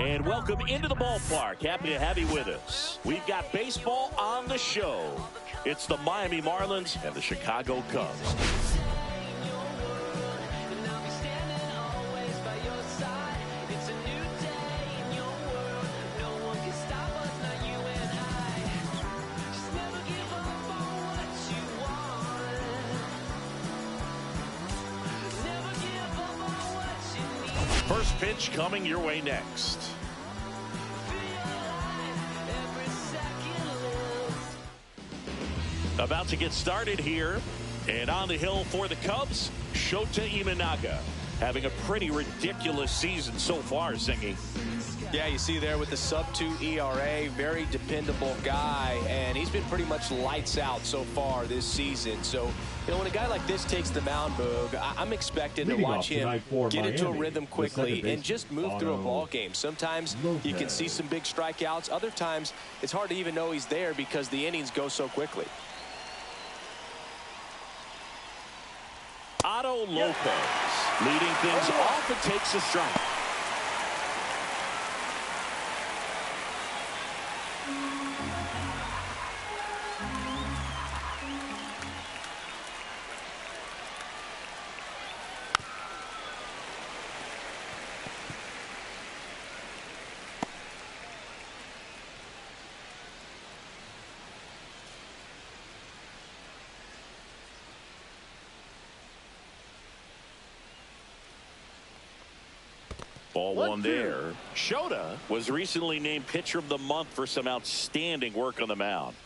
And welcome into the ballpark. Happy to have you with us. We've got baseball on the show. It's the Miami Marlins and the Chicago Cubs. First pitch coming your way next. About to get started here. And on the hill for the Cubs, Shota Imanaga. Having a pretty ridiculous season so far, Singy. Yeah, you see there with the sub-2 ERA, very dependable guy, and he's been pretty much lights out so far this season. So, you know, when a guy like this takes the mound, Boog, I'm expecting to watch him get into a rhythm quickly and just move through a ball game. Sometimes you can see some big strikeouts. Other times, it's hard to even know he's there because the innings go so quickly. Otto Lopez leading things off and takes a strike. Ball one there. Shota was recently named Pitcher of the Month for some outstanding work on the mound.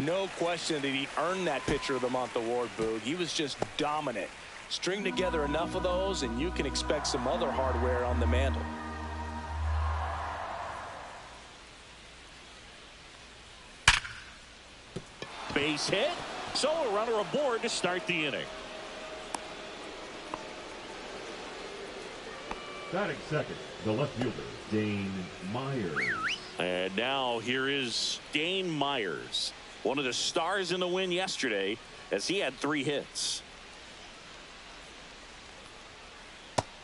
No question that he earned that Pitcher of the Month award, Boog. He was just dominant. String together enough of those, and you can expect some other hardware on the mantle. Base hit. So a runner aboard to start the inning. Batting second, the left fielder, Dane Myers. And now here is Dane Myers, one of the stars in the win yesterday, as he had 3 hits.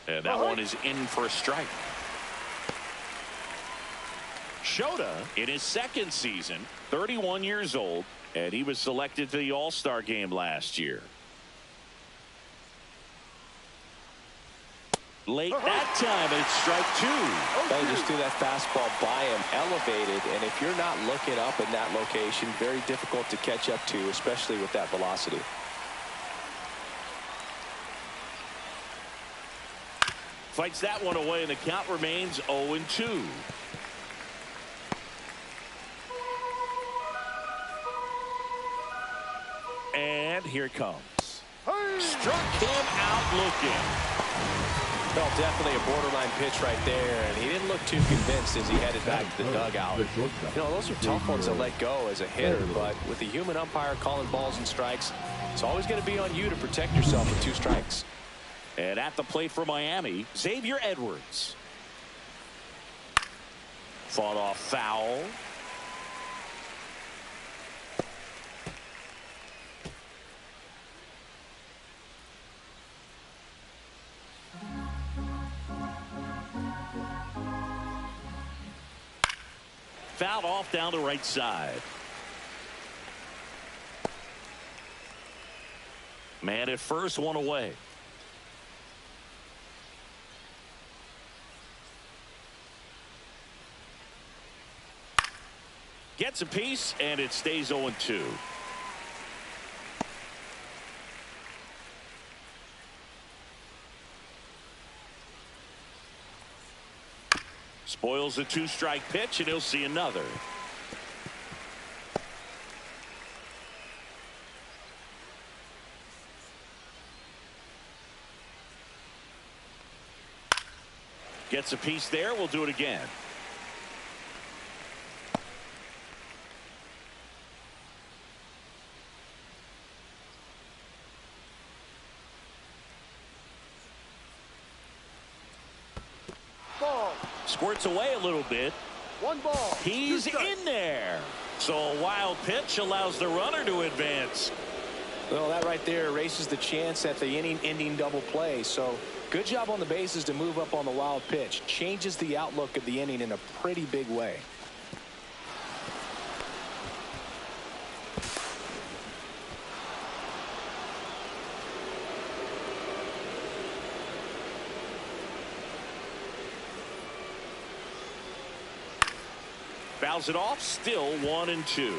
And that one is in for a strike. Shota in his second season, 31 years old. And he was selected to the All-Star game last year. Late that time, and it's strike 2. They just threw that fastball by him, elevated, and if you're not looking up in that location, very difficult to catch up to, especially with that velocity. Fights that one away, and the count remains 0-2. And here it comes. Struck him out looking. Well, definitely a borderline pitch right there, and he didn't look too convinced as he headed back to the dugout. You know, those are tough ones to let go as a hitter, but with the human umpire calling balls and strikes, it's always going to be on you to protect yourself with 2 strikes. And at the plate for Miami, Xavier Edwards. Fought off foul. Fouled off down the right side. Man at first, one away. Gets a piece, and it stays 0-2. Spoils a 2-strike pitch, and he'll see another. Gets a piece there. We'll do it again. Ball. Squirts away a little bit. 1 ball. He's in there. So a wild pitch allows the runner to advance. Well, that right there erases the chance at the inning-ending double play. So good job on the bases to move up on the wild pitch. Changes the outlook of the inning in a pretty big way. Fouls it off, still 1-2.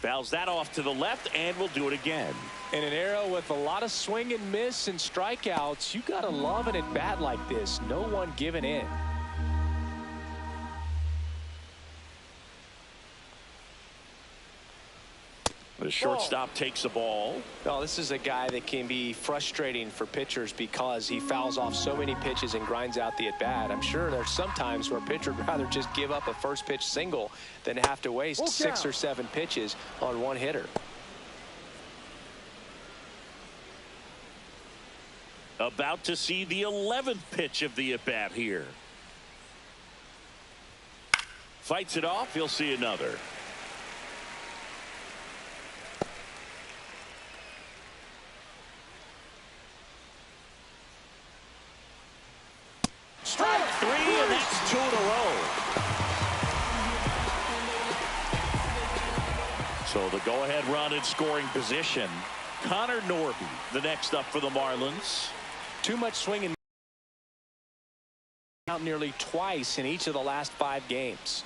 Fouls that off to the left, and we'll do it again. In an era with a lot of swing and miss and strikeouts, you got to love an at-bat like this. No one giving in. The shortstop takes the ball. Well, this is a guy that can be frustrating for pitchers because he fouls off so many pitches and grinds out the at-bat. I'm sure there's some times where a pitcher would rather just give up a first pitch single than have to waste 6 or 7 pitches on one hitter. About to see the 11th pitch of the at-bat here. Fights it off. He'll see another. Strike 3, and that's 2 in a row. So the go-ahead run in scoring position. Connor Norby, the next up for the Marlins. Too much swinging out nearly twice in each of the last 5 games.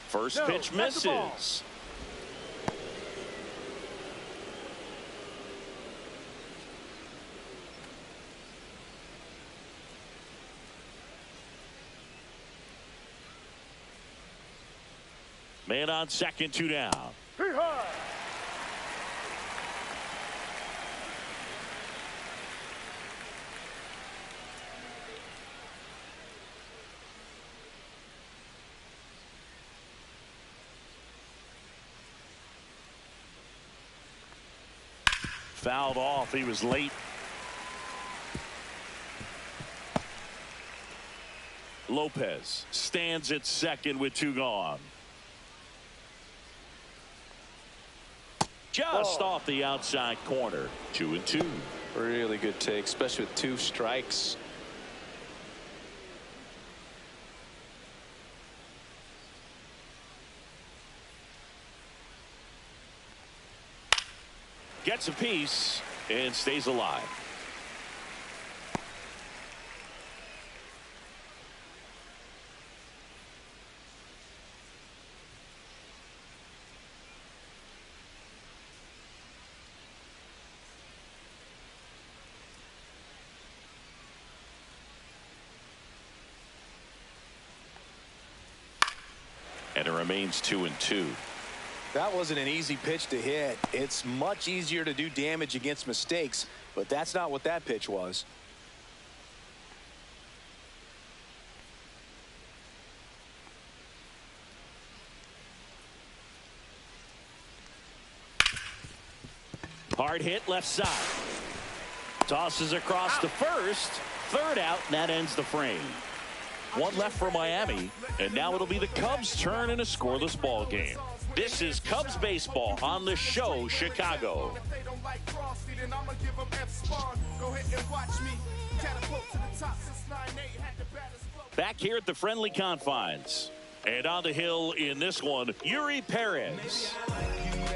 First pitch misses. Man on second, 2 down. Fouled off. He was late. Lopez stands at second with 2 gone. Just off the outside corner. 2-2. Really good take, especially with 2 strikes. Gets a piece and stays alive. And it remains 2-2. That wasn't an easy pitch to hit. It's much easier to do damage against mistakes, but that's not what that pitch was. Hard hit left side. Tosses across to first. Third out, and that ends the frame. 1 left for Miami, and now it'll be the Cubs' turn in a scoreless ball game. This is Cubs baseball on the show, Chicago. Back here at the friendly confines. And on the hill in this one, Yuri Perez.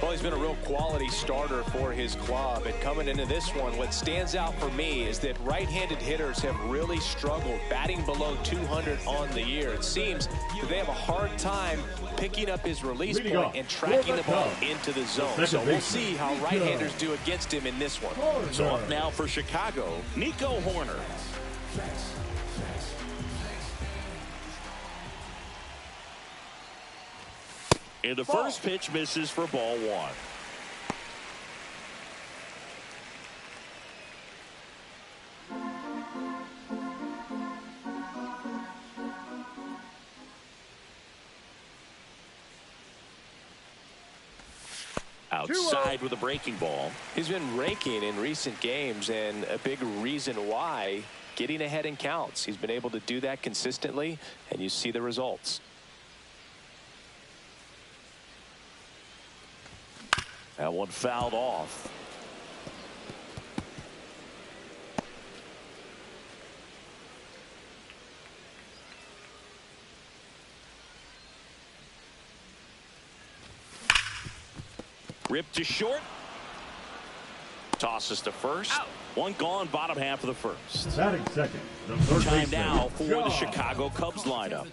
Well, he's been a real quality starter for his club. And coming into this one, what stands out for me is that right-handed hitters have really struggled, batting below 200 on the year. It seems that they have a hard time picking up his release point and tracking the ball into the zone. So we'll see how right-handers do against him in this one. So up now for Chicago, Nico Horner. And the first pitch misses for ball 1. Outside with a breaking ball. He's been raking in recent games, and a big reason why, getting ahead in counts. He's been able to do that consistently, and you see the results. That one fouled off. Ripped to short. Tosses to first. Out. One gone, bottom half of the first. Batting second, the third Time baseman, now for the John. Chicago Cubs lineup.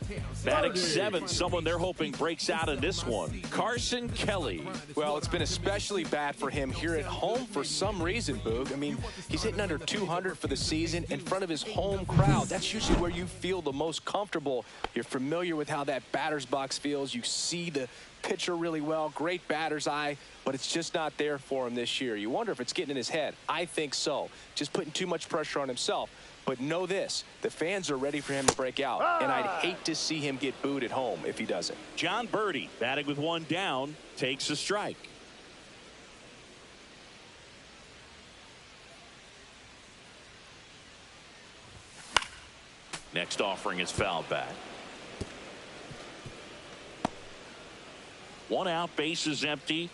Batting seventh, someone they're hoping breaks out in this one. Carson Kelly. Well, it's been especially bad for him here at home for some reason, Boog. I mean, he's hitting under 200 for the season in front of his home crowd. That's usually where you feel the most comfortable. You're familiar with how that batter's box feels. You see the pitcher really well, great batter's eye, but it's just not there for him this year. You wonder if it's getting in his head. I think so. Just putting too much pressure on himself. But know this, the fans are ready for him to break out, and I'd hate to see him get booed at home if he doesn't. John Birdie, batting with one down, takes a strike. Next offering is fouled back. One out, base is empty.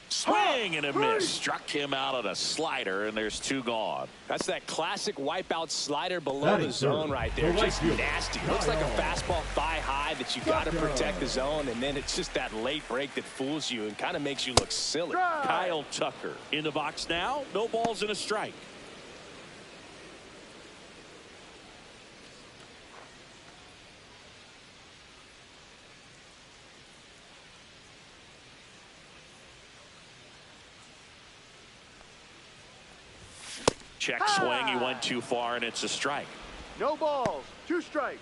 Swing and a miss. Struck him out on a slider, and there's two gone. That's that classic wipeout slider below the zone right there. Just nasty. Looks like a fastball thigh high that you got to protect the zone, and then it's just that late break that fools you and kind of makes you look silly. Kyle Tucker in the box now. No balls and a strike. Check swing. He went too far, and it's a strike. No balls. 2 strikes.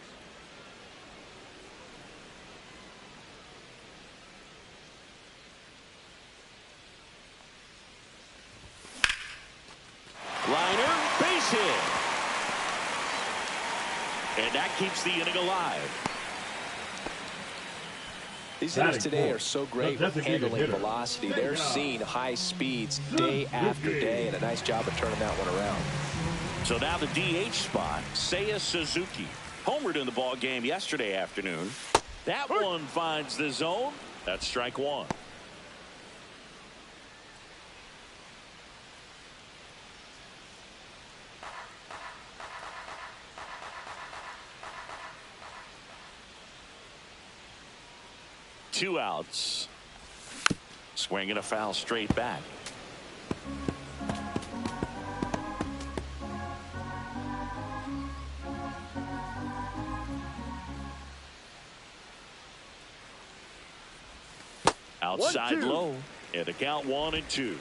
Liner, base hit. And that keeps the inning alive. These hitters today are so great with handling velocity. They're seeing high speeds day after day, and a nice job of turning that one around. So now the DH spot, Seiya Suzuki. Homered in the ball game yesterday afternoon. That one finds the zone. That's strike one. Two outs. Swinging a foul straight back. Outside low, and the count 1-2.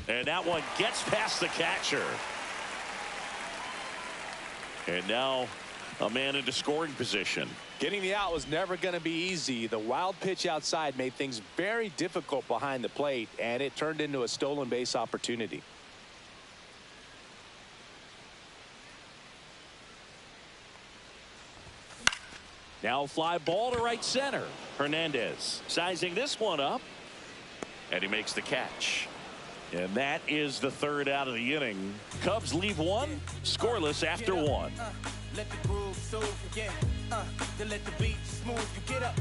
And that one gets past the catcher. And now a man into scoring position. Getting the out was never going to be easy. The wild pitch outside made things very difficult behind the plate, and it turned into a stolen base opportunity. Now fly ball to right center. Hernandez sizing this one up, and he makes the catch. And that is the third out of the inning. Cubs leave one scoreless after one. Let the groove soothe you, yeah. Then let the beat smooth you, get up.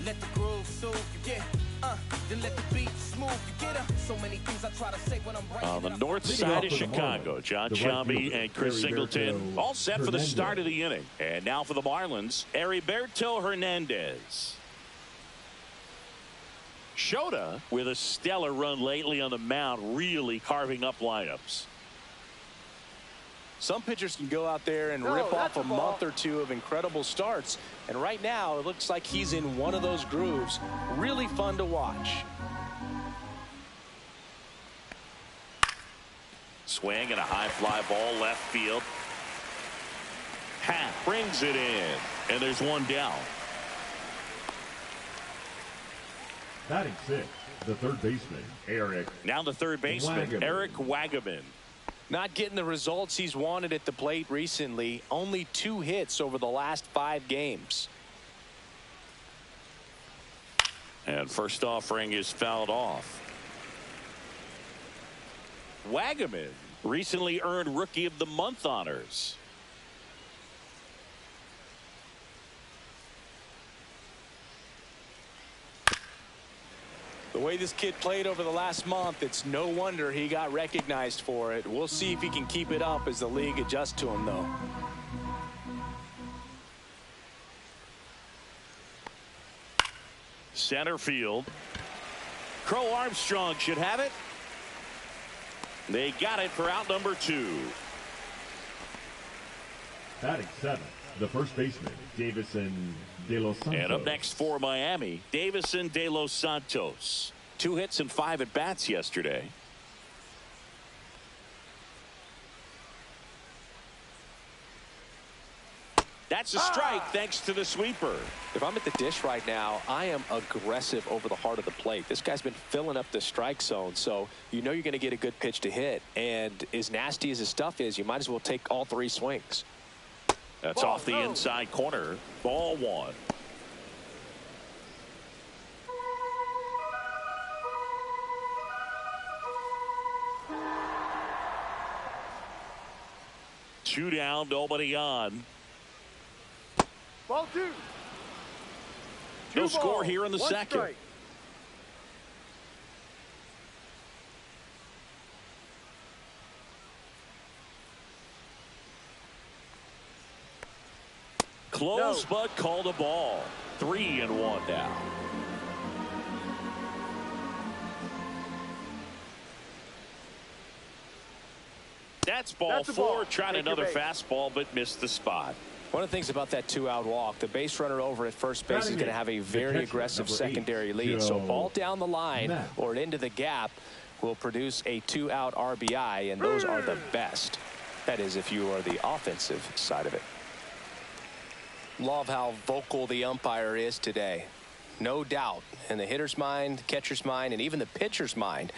Let the groove soothe you, yeah. Then let the beat smooth you, get up. So many things I try to say when I'm right. On the north side of Chicago, John Sciambi and Chris Singleton all set for the start of the inning. And now for the Marlins, Heriberto Hernandez. Shota with a stellar run lately on the mound, really carving up lineups. Some pitchers can go out there and rip off a month or two of incredible starts, and right now it looks like he's in one of those grooves. Really fun to watch. Swing and a high fly ball left field. Happ brings it in, and there's one down. Batting sixth, the third baseman, Eric. Now the third baseman, Wagaman. Eric Wagaman. Not getting the results he's wanted at the plate recently. Only 2 hits over the last 5 games. And first offering is fouled off. Wagaman recently earned Rookie of the Month honors. The way this kid played over the last month, it's no wonder he got recognized for it. We'll see if he can keep it up as the league adjusts to him, though. Center field. Crow Armstrong should have it. They got it for out number 2. Batting seventh, the first baseman, Davison De Los Santos. And up next for Miami, Davison De Los Santos. 2 hits and 5 at bats yesterday. That's a strike thanks to the sweeper. If I'm at the dish right now, I am aggressive over the heart of the plate. This guy's been filling up the strike zone, so you know you're going to get a good pitch to hit. And as nasty as his stuff is, you might as well take all 3 swings. That's off the inside corner. Ball 1. Two down, nobody on. Ball 2. No score here in the 1 second. strike. Close, No. but called a ball. 3-1 now. That's ball 4. Tried another fastball, but missed the spot. One of the things about that 2-out walk, the base runner over at first base is going to have a very aggressive secondary lead. So ball down the line or into the gap will produce a 2-out RBI, and those are the best. That is, if you are the offensive side of it. Love how vocal the umpire is today. No doubt in the hitter's mind, catcher's mind, and even the pitcher's mind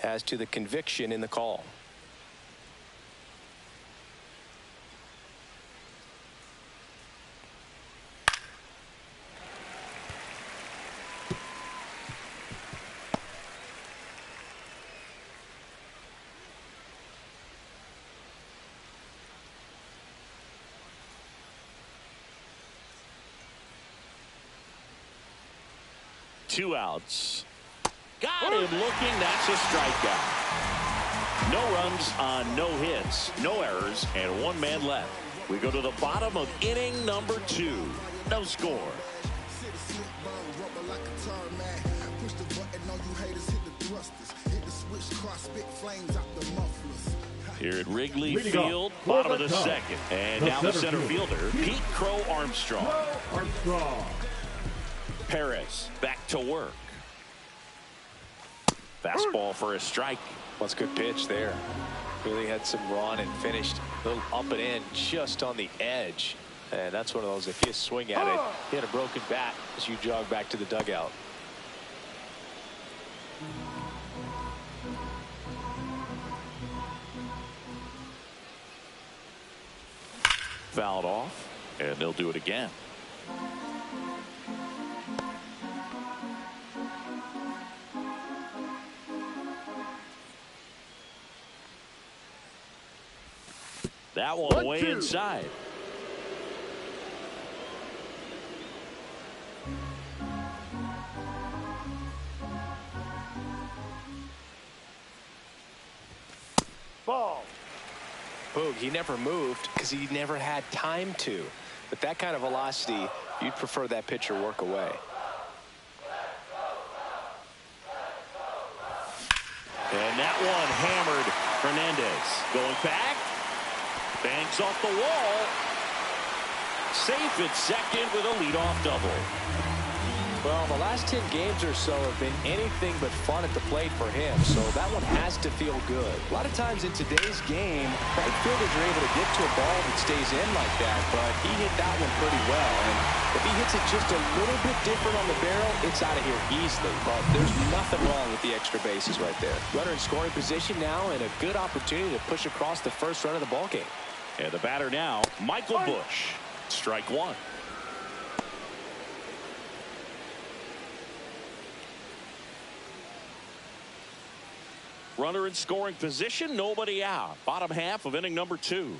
as to the conviction in the call. Two outs. Got him looking. That's a strikeout. No runs on no hits, no errors, and 1 man left. We go to the bottom of inning number 2. No score. Here at Wrigley Field, bottom of the second. And now the center fielder, Pete Crow Armstrong. Perez back to work. Fastball for a strike. That's a good pitch there. Really had some run and finished a little up and in just on the edge. And that's one of those, if you swing at it, hit a broken bat as you jog back to the dugout. Fouled off, and they'll do it again. That one way inside. Ball. Boog, he never moved because he never had time to. But that kind of velocity, you'd prefer that pitcher work away. And that one hammered. Hernandez going back. Bangs off the wall. Safe at second with a leadoff double. Well, the last 10 games or so have been anything but fun at the plate for him, so that one has to feel good. A lot of times in today's game, right fielders are able to get to a ball that stays in like that, but he hit that one pretty well. And if he hits it just a little bit different on the barrel, it's out of here easily. But there's nothing wrong with the extra bases right there. Runner in scoring position now, and a good opportunity to push across the first run of the ball game. And the batter now, Michael Busch. Strike one. Runner in scoring position, nobody out. Bottom half of inning number 2.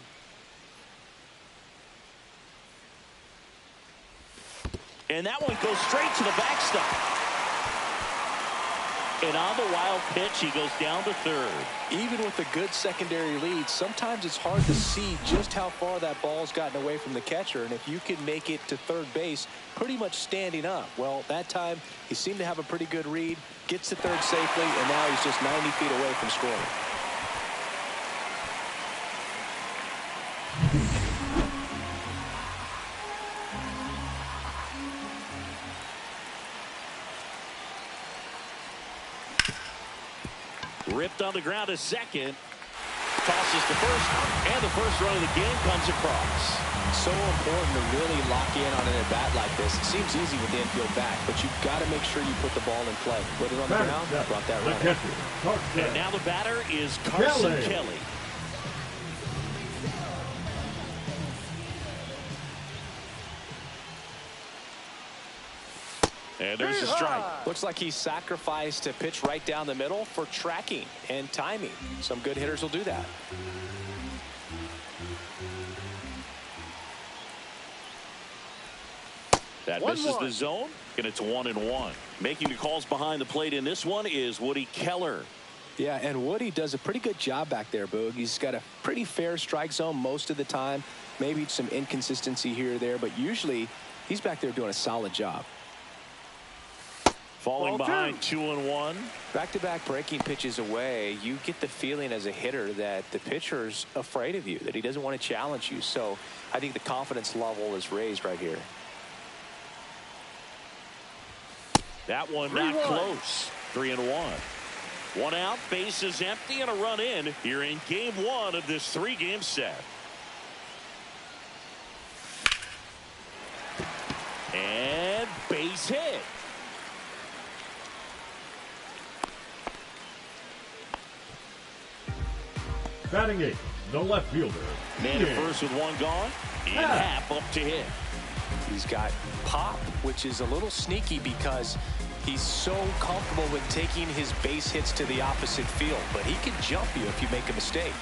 And that one goes straight to the backstop. And on the wild pitch, he goes down to third. Even with a good secondary lead, sometimes it's hard to see just how far that ball's gotten away from the catcher. And if you can make it to third base pretty much standing up, well, that time he seemed to have a pretty good read, gets to third safely, and now he's just 90 feet away from scoring. Ripped on the ground to second. Tosses to first. And the first run of the game comes across. So important to really lock in on an at-bat like this. It seems easy with the infield back, but you've got to make sure you put the ball in play. Put it on the ground, brought that run in. And now the batter is Carson Kelly. And there's a strike. Looks like he sacrificed a pitch right down the middle for tracking and timing. Some good hitters will do that. That misses the zone, and it's 1-1. Making the calls behind the plate in this one is Woody Keller. Yeah, and Woody does a pretty good job back there, Boog. He's got a pretty fair strike zone most of the time. Maybe some inconsistency here or there, but usually he's back there doing a solid job. Falling behind 2-1. Back-to-back breaking pitches away, you get the feeling as a hitter that the pitcher's afraid of you, that he doesn't want to challenge you. So I think the confidence level is raised right here. That one not close. 3-1. One out, bases empty, and a run in here in game 1 of this 3-game set. And base hit. Batting 8, the left fielder. Man at first with one gone. Ian Happ up to hit. He's got pop, which is a little sneaky because he's so comfortable with taking his base hits to the opposite field, but he can jump you if you make a mistake.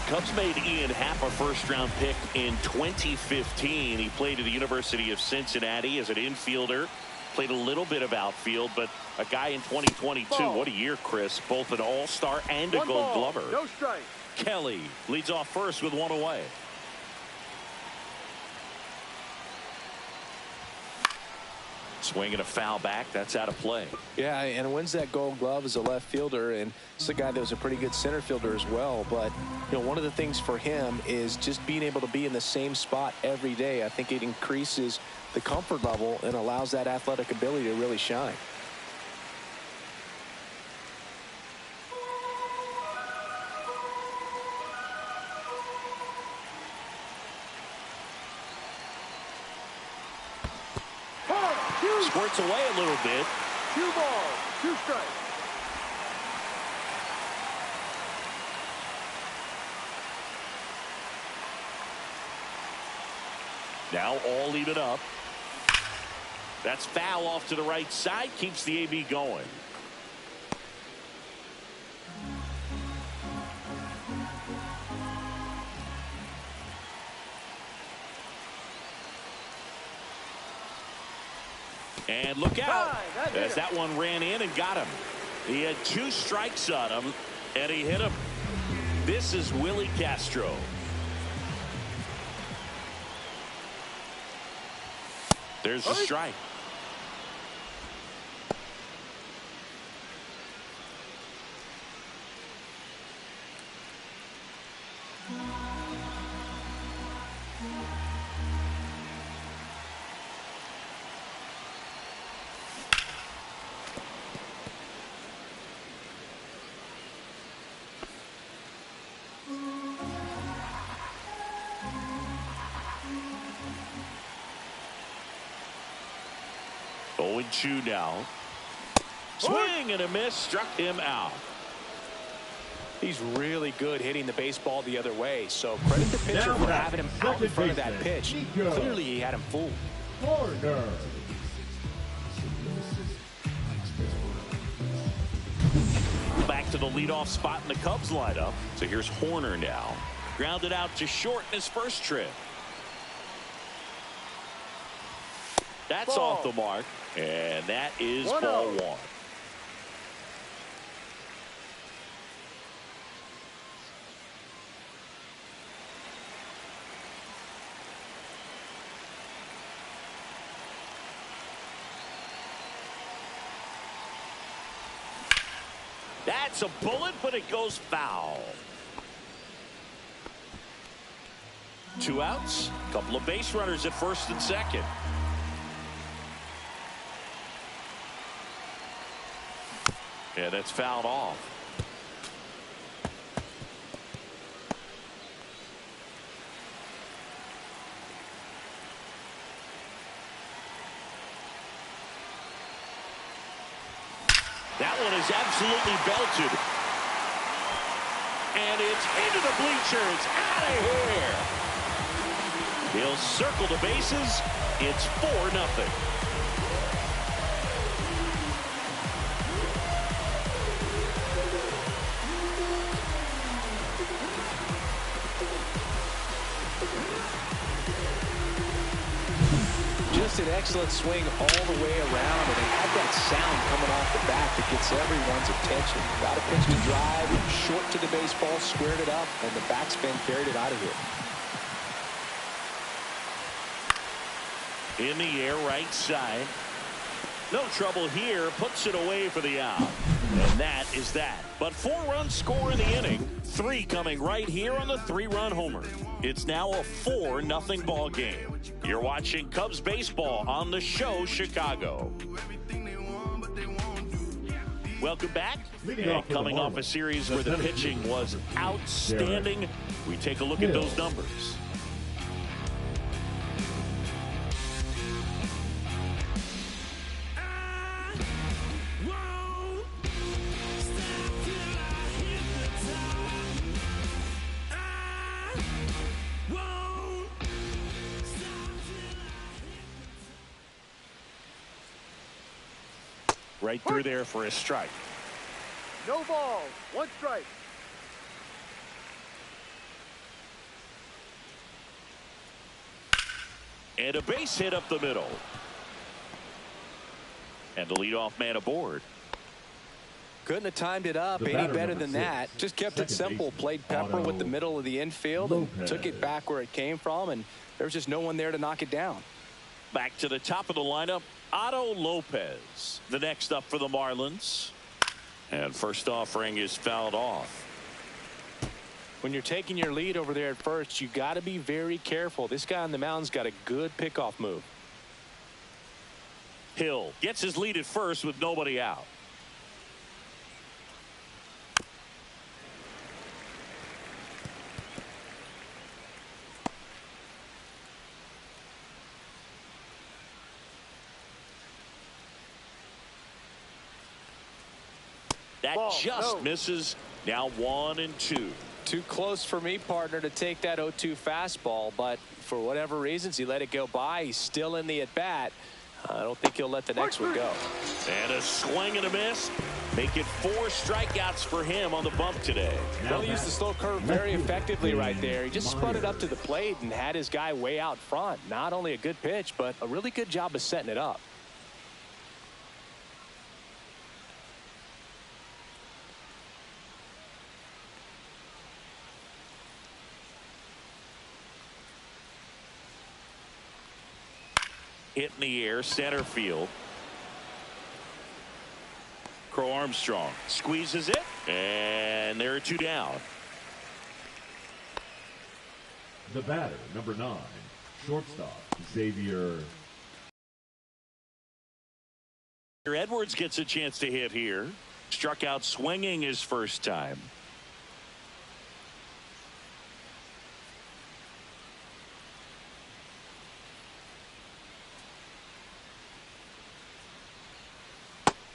Cubs made Ian Happ a first-round pick in 2015. He played at the University of Cincinnati as an infielder. Played a little bit of outfield, but a guy in 2022. What a year, Chris. Both an all-star and a Gold Glover. No strike. Kelly leads off first with one away. Swinging a foul back. That's out of play. Yeah, and wins that Gold Glove as a left fielder, and it's a guy that was a pretty good center fielder as well. But you know, one of the things for him is just being able to be in the same spot every day. I think it increases the comfort level and allows that athletic ability to really shine. Squirts away a little bit. 2 balls, 2 strikes. Now all even up. That's foul off to the right side. Keeps the AB going. And look out, as that one ran in and got him. He had 2 strikes on him, and he hit him. This is Willie Castro. There's a strike. 0-2 now. Swing and a miss, struck him out. He's really good hitting the baseball the other way, so credit the pitcher for having him out in front of that pitch. Clearly he had him fooled. Corner. Back to the leadoff spot in the Cubs lineup. So here's Horner now. Grounded out to short in his first trip. That's Ball. off the mark, and that is 1-0. ball one. That's a bullet, but it goes foul. 2 outs, couple of base runners at first and second. Yeah, that's fouled off. That one is absolutely belted. And it's into the bleachers. Out of here. He'll circle the bases. It's 4-0. Just an excellent swing all the way around, and it had that sound coming off the bat that gets everyone's attention. Got a pitch to drive, short to the baseball, squared it up, and the backspin carried it out of here. In the air, right side. No trouble here. Puts it away for the out. And that is that. But 4 runs score in the inning. 3 coming right here on the 3-run homer. It's now a 4-0 ball game. You're watching Cubs baseball on the show Chicago. Welcome back. And coming off a series where the pitching was outstanding, we take a look at those numbers. Right through there for a strike. No balls. 1 strike. And a base hit up the middle. And the leadoff man aboard. Couldn't have timed it up any better than that. Just kept it simple. Played pepper with the middle of the infield and took it back where it came from, and there was just no one there to knock it down. Back to the top of the lineup, Otto Lopez. The next up for the Marlins. And first offering is fouled off. When you're taking your lead over there at first, you got to be very careful. This guy on the mound's got a good pickoff move. Hill gets his lead at first with nobody out. That just misses. Now 1-2. Too close for me, partner, to take that 0-2 fastball, but for whatever reasons he let it go by. He's still in the at bat. I don't think he'll let the next one go. And a swing and a miss. Make it 4 strikeouts for him on the bump today. Well, he used the slow curve very effectively right there. He just spun it up to the plate and had his guy way out front. Not only a good pitch, but a really good job of setting it up. Hit in the air, center field. Crow Armstrong squeezes it, and there are 2 down. The batter, number 9, shortstop, Xavier. Edwards gets a chance to hit here. Struck out swinging his first time.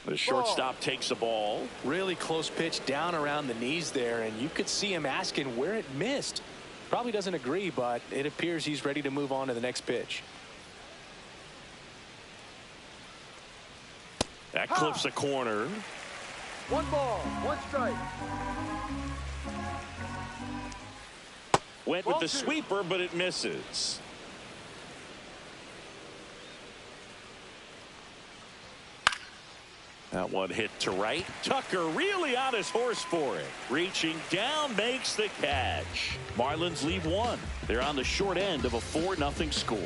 The shortstop takes the ball. Really close pitch down around the knees there, and you could see him asking where it missed. Probably doesn't agree, but it appears he's ready to move on to the next pitch. That clips the corner. 1 ball, 1 strike. Went with the sweeper, but it misses. That one hit to right. Tucker really on his horse for it. Reaching down, makes the catch. Marlins leave 1. They're on the short end of a 4-0 score.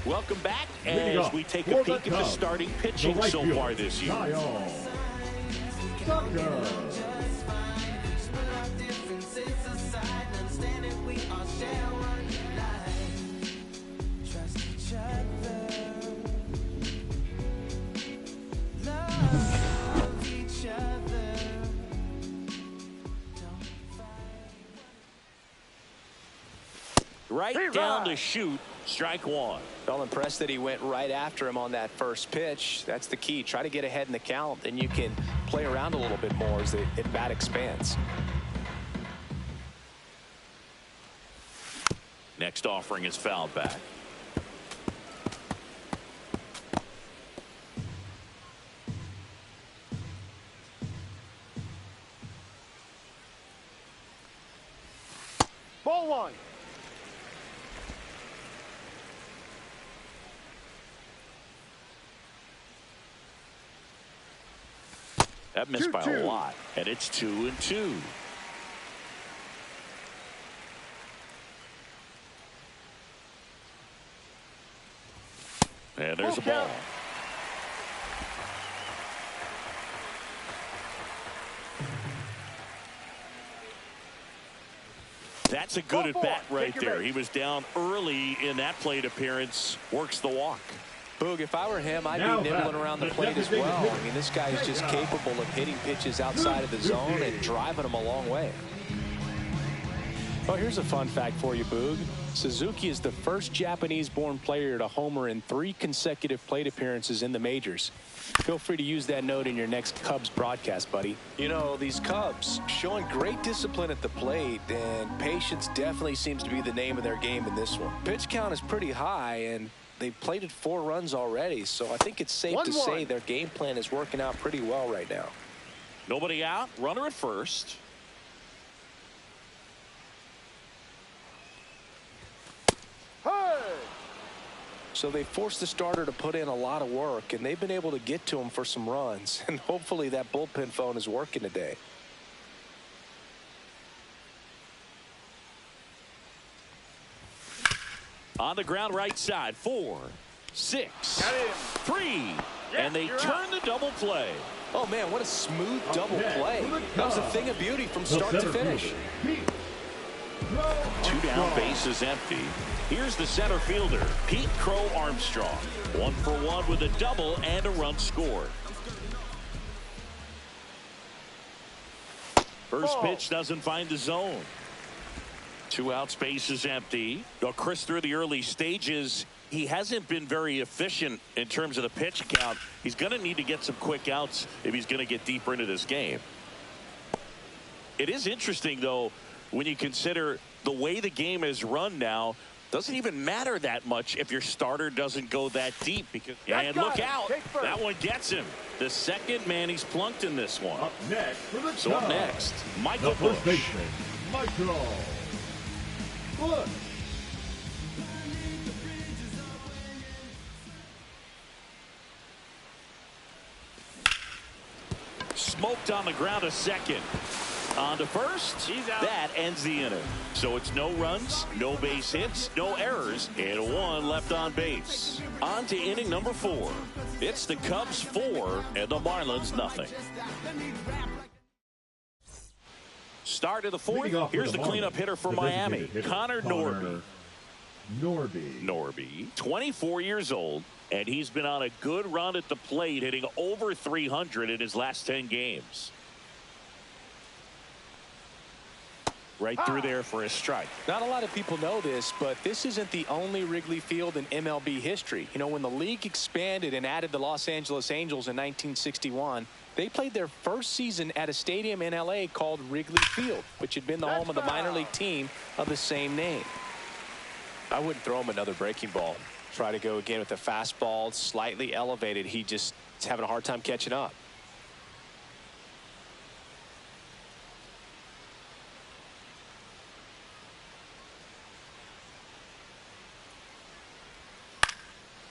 Welcome back as we take a peek at the starting pitching so far this year. Right down to shoot. Strike 1. Well, impressed that he went right after him on that first pitch. That's the key. Try to get ahead in the count, then you can play around a little bit more as the at-bat expands. Next offering is fouled back. Ball 1. That missed by a lot, and it's 2-2. And there's a ball. That's a good at bat right there. He was down early in that plate appearance. Works the walk. Boog, if I were him, I'd be nibbling around the plate as well. I mean, this guy is just capable of hitting pitches outside of the zone and driving them a long way. Oh, here's a fun fact for you, Boog. Suzuki is the first Japanese-born player to homer in 3 consecutive plate appearances in the majors. Feel free to use that note in your next Cubs broadcast, buddy. You know, these Cubs showing great discipline at the plate, and patience definitely seems to be the name of their game in this one. Pitch count is pretty high, and they've plated 4 runs already, so I think it's safe to say their game plan is working out pretty well right now. Nobody out, runner at first. Hey! So they forced the starter to put in a lot of work, and they've been able to get to him for some runs, and hopefully that bullpen phone is working today. On the ground right side, 4, 6, 3, and they turn the double play. Oh man, what a smooth double play. That was a thing of beauty from start to finish. 2 down, bases empty. Here's the center fielder, Pete Crow Armstrong. 1 for 1 with a double and a run scored. First pitch doesn't find the zone. 2 outs, bases empty. Now, Chris, through the early stages, he hasn't been very efficient in terms of the pitch count. He's going to need to get some quick outs if he's going to get deeper into this game. It is interesting, though, when you consider the way the game is run now. Doesn't even matter that much if your starter doesn't go that deep. Because and look out, that one gets him. The second man he's plunked in this one. Up next for the so up next, Michael the first Busch. baseman, Michael Busch. Smoked on the ground a second. On to first. He's out. That ends the inning. So it's no runs, no base hits, no errors, and 1 left on base. On to inning number 4. It's the Cubs 4 and the Marlins nothing. Start of the 4th. Here's the cleanup hitter for Miami, Connor Norby. Norby, 24 years old, and he's been on a good run at the plate, hitting over 300 in his last 10 games. Right through there for a strike. Not a lot of people know this, but this isn't the only Wrigley Field in MLB history. You know, when the league expanded and added the Los Angeles Angels in 1961, they played their first season at a stadium in L.A. called Wrigley Field, which had been the home of the minor league team of the same name. I wouldn't throw him another breaking ball. Try to go again with the fastball, slightly elevated. He just is having a hard time catching up.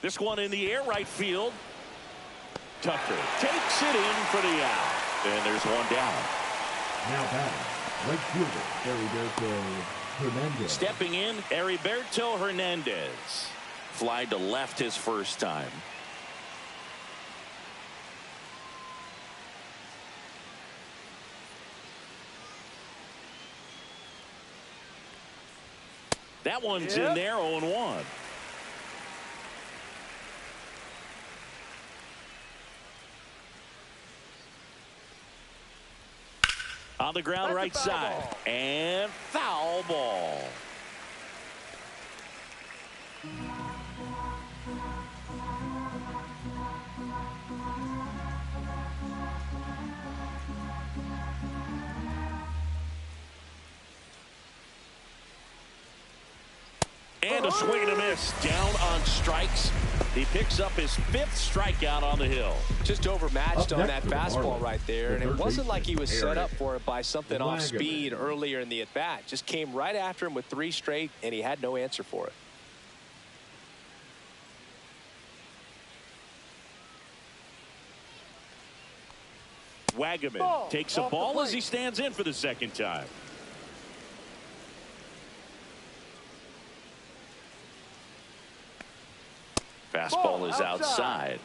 This one in the air, right field. Tucker takes it in for the out. And there's one down. Now batting, right fielder, Heriberto Hernandez. Stepping in, Heriberto Hernandez. Fly to left his first time. That one's in there, 0-1. On the ground, right side. And foul ball. And a swing and a miss. Down on strikes. He picks up his 5th strikeout on the hill. Just overmatched on that fastball Marlins, right there. And it wasn't like he was set up for it by something off Wagaman. speed earlier in the at-bat. Just came right after him with 3 straight, and he had no answer for it. Wagaman takes a ball as he stands in for the second time. Fastball is outside.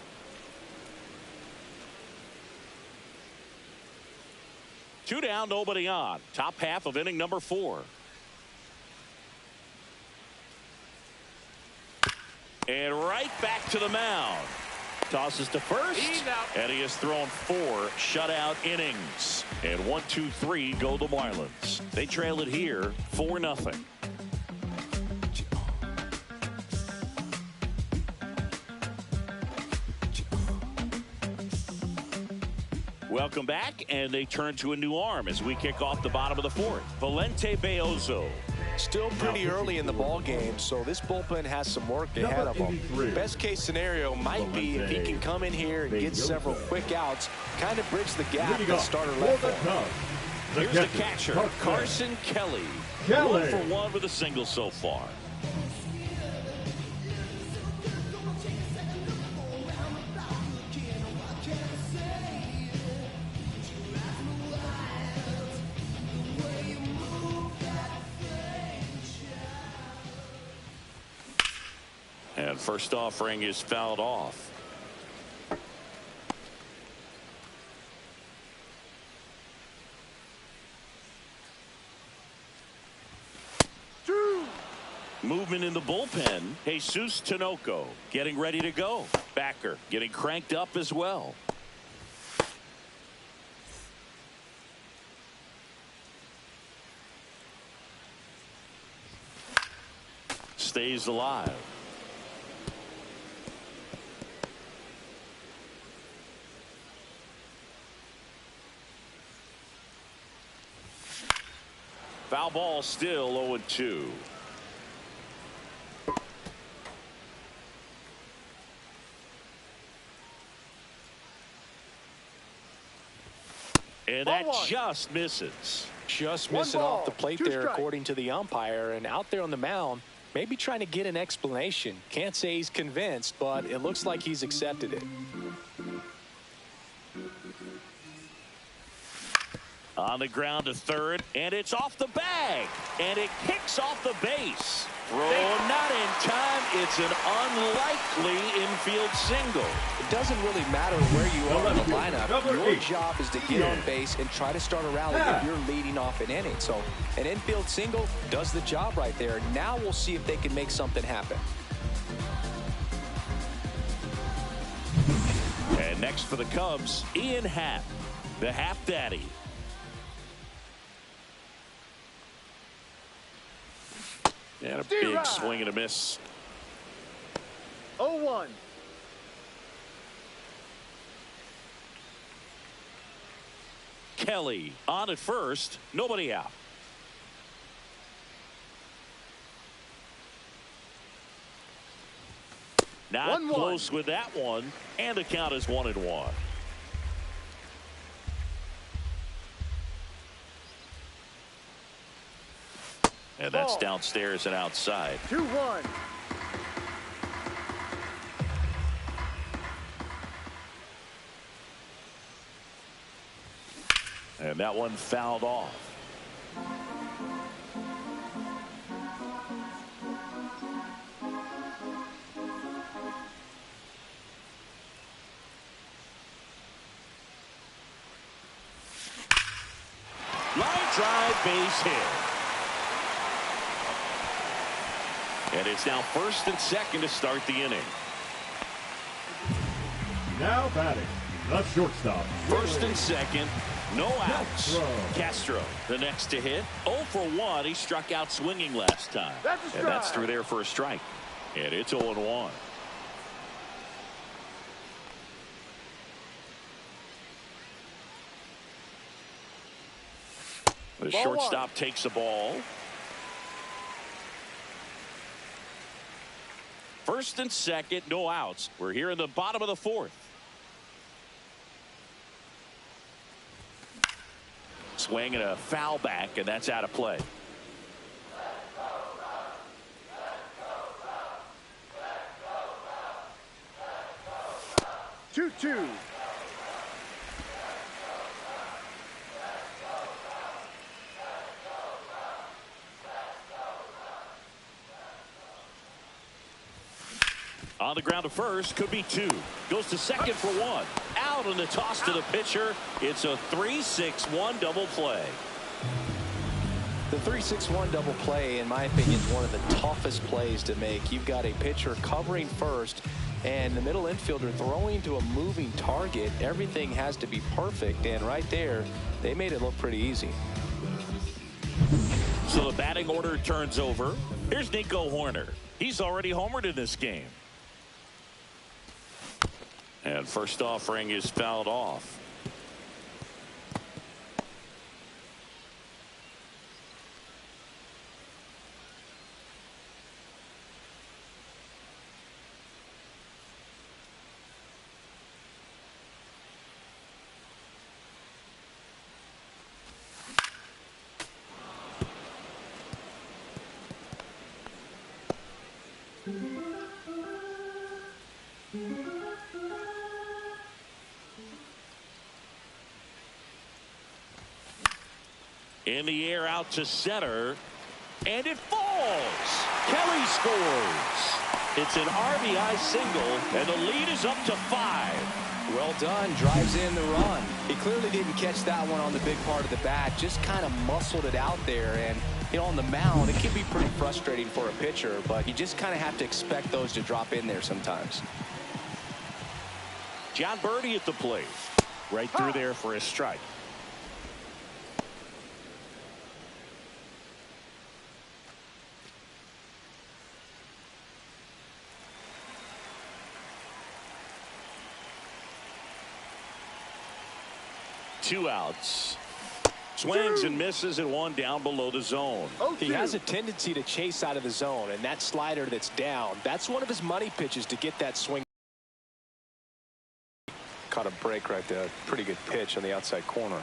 Two down, nobody on. Top half of inning number 4. And right back to the mound. Tosses to first, and he has thrown 4 shutout innings. And 1, 2, 3 go the Marlins. They trail it here 4-0. Welcome back, and they turn to a new arm as we kick off the bottom of the 4th. Valente Beozo. Still pretty early in the ball game, so this bullpen has some work ahead of him. Best case scenario might be if he can come in here and get several quick outs, kind of bridge the gap that starter left for. Here's the catcher, Carson Kelly. 1 for 1 with a single so far. And first offering is fouled off. Movement in the bullpen. Jesus Tinoco getting ready to go. Backer getting cranked up as well. Stays alive. Foul ball, still 0-2. And that just misses. Just missing off the plate there, according to the umpire. And out there on the mound, maybe trying to get an explanation. Can't say he's convinced, but it looks like he's accepted it. On the ground to third, and it's off the bag, and it kicks off the base. Throw not in time. It's an unlikely infield single. It doesn't really matter where you are in the lineup. Your job is to get on base and try to start a rally if you're leading off an inning. So an infield single does the job right there. Now we'll see if they can make something happen. And next for the Cubs, Ian Happ, the Happ Daddy. And a big swing and a miss. 0-1. Kelly on at first. Nobody out. Not 1-1. close with that one. And the count is 1-1. And that's downstairs and outside. 2-1. And that one fouled off. Line drive, base hit. And it's now first and second to start the inning. Now batting, the shortstop. First and second, no outs. Castro, the next to hit. 0 for 1. He struck out swinging last time. And that's through there for a strike. And it's 0-1. The shortstop takes the ball. First and second, no outs. We're here in the bottom of the fourth. Swing and a foul back, and that's out of play. Two. On the ground to first, could be 2. Goes to second for 1. Out on the toss to the pitcher. It's a 3-6-1 double play. The 3-6-1 double play, in my opinion, is one of the toughest plays to make. You've got a pitcher covering first and the middle infielder throwing to a moving target. Everything has to be perfect, and right there, they made it look pretty easy. So the batting order turns over. Here's Nico Horner. He's already homered in this game. And first offering is fouled off. In the air out to center, and it falls. Kelly scores. It's an RBI single, and the lead is up to 5. Well done. Drives in the run. He clearly didn't catch that one on the big part of the bat. Just kind of muscled it out there. And, you know, on the mound, it can be pretty frustrating for a pitcher, but you just kind of have to expect those to drop in there sometimes. John Birdie at the plate. Right through there for a strike. Two outs. Swings and misses and one down below the zone. He has a tendency to chase out of the zone, and that slider that's down, that's one of his money pitches to get that swing. Caught a break right there. Pretty good pitch on the outside corner.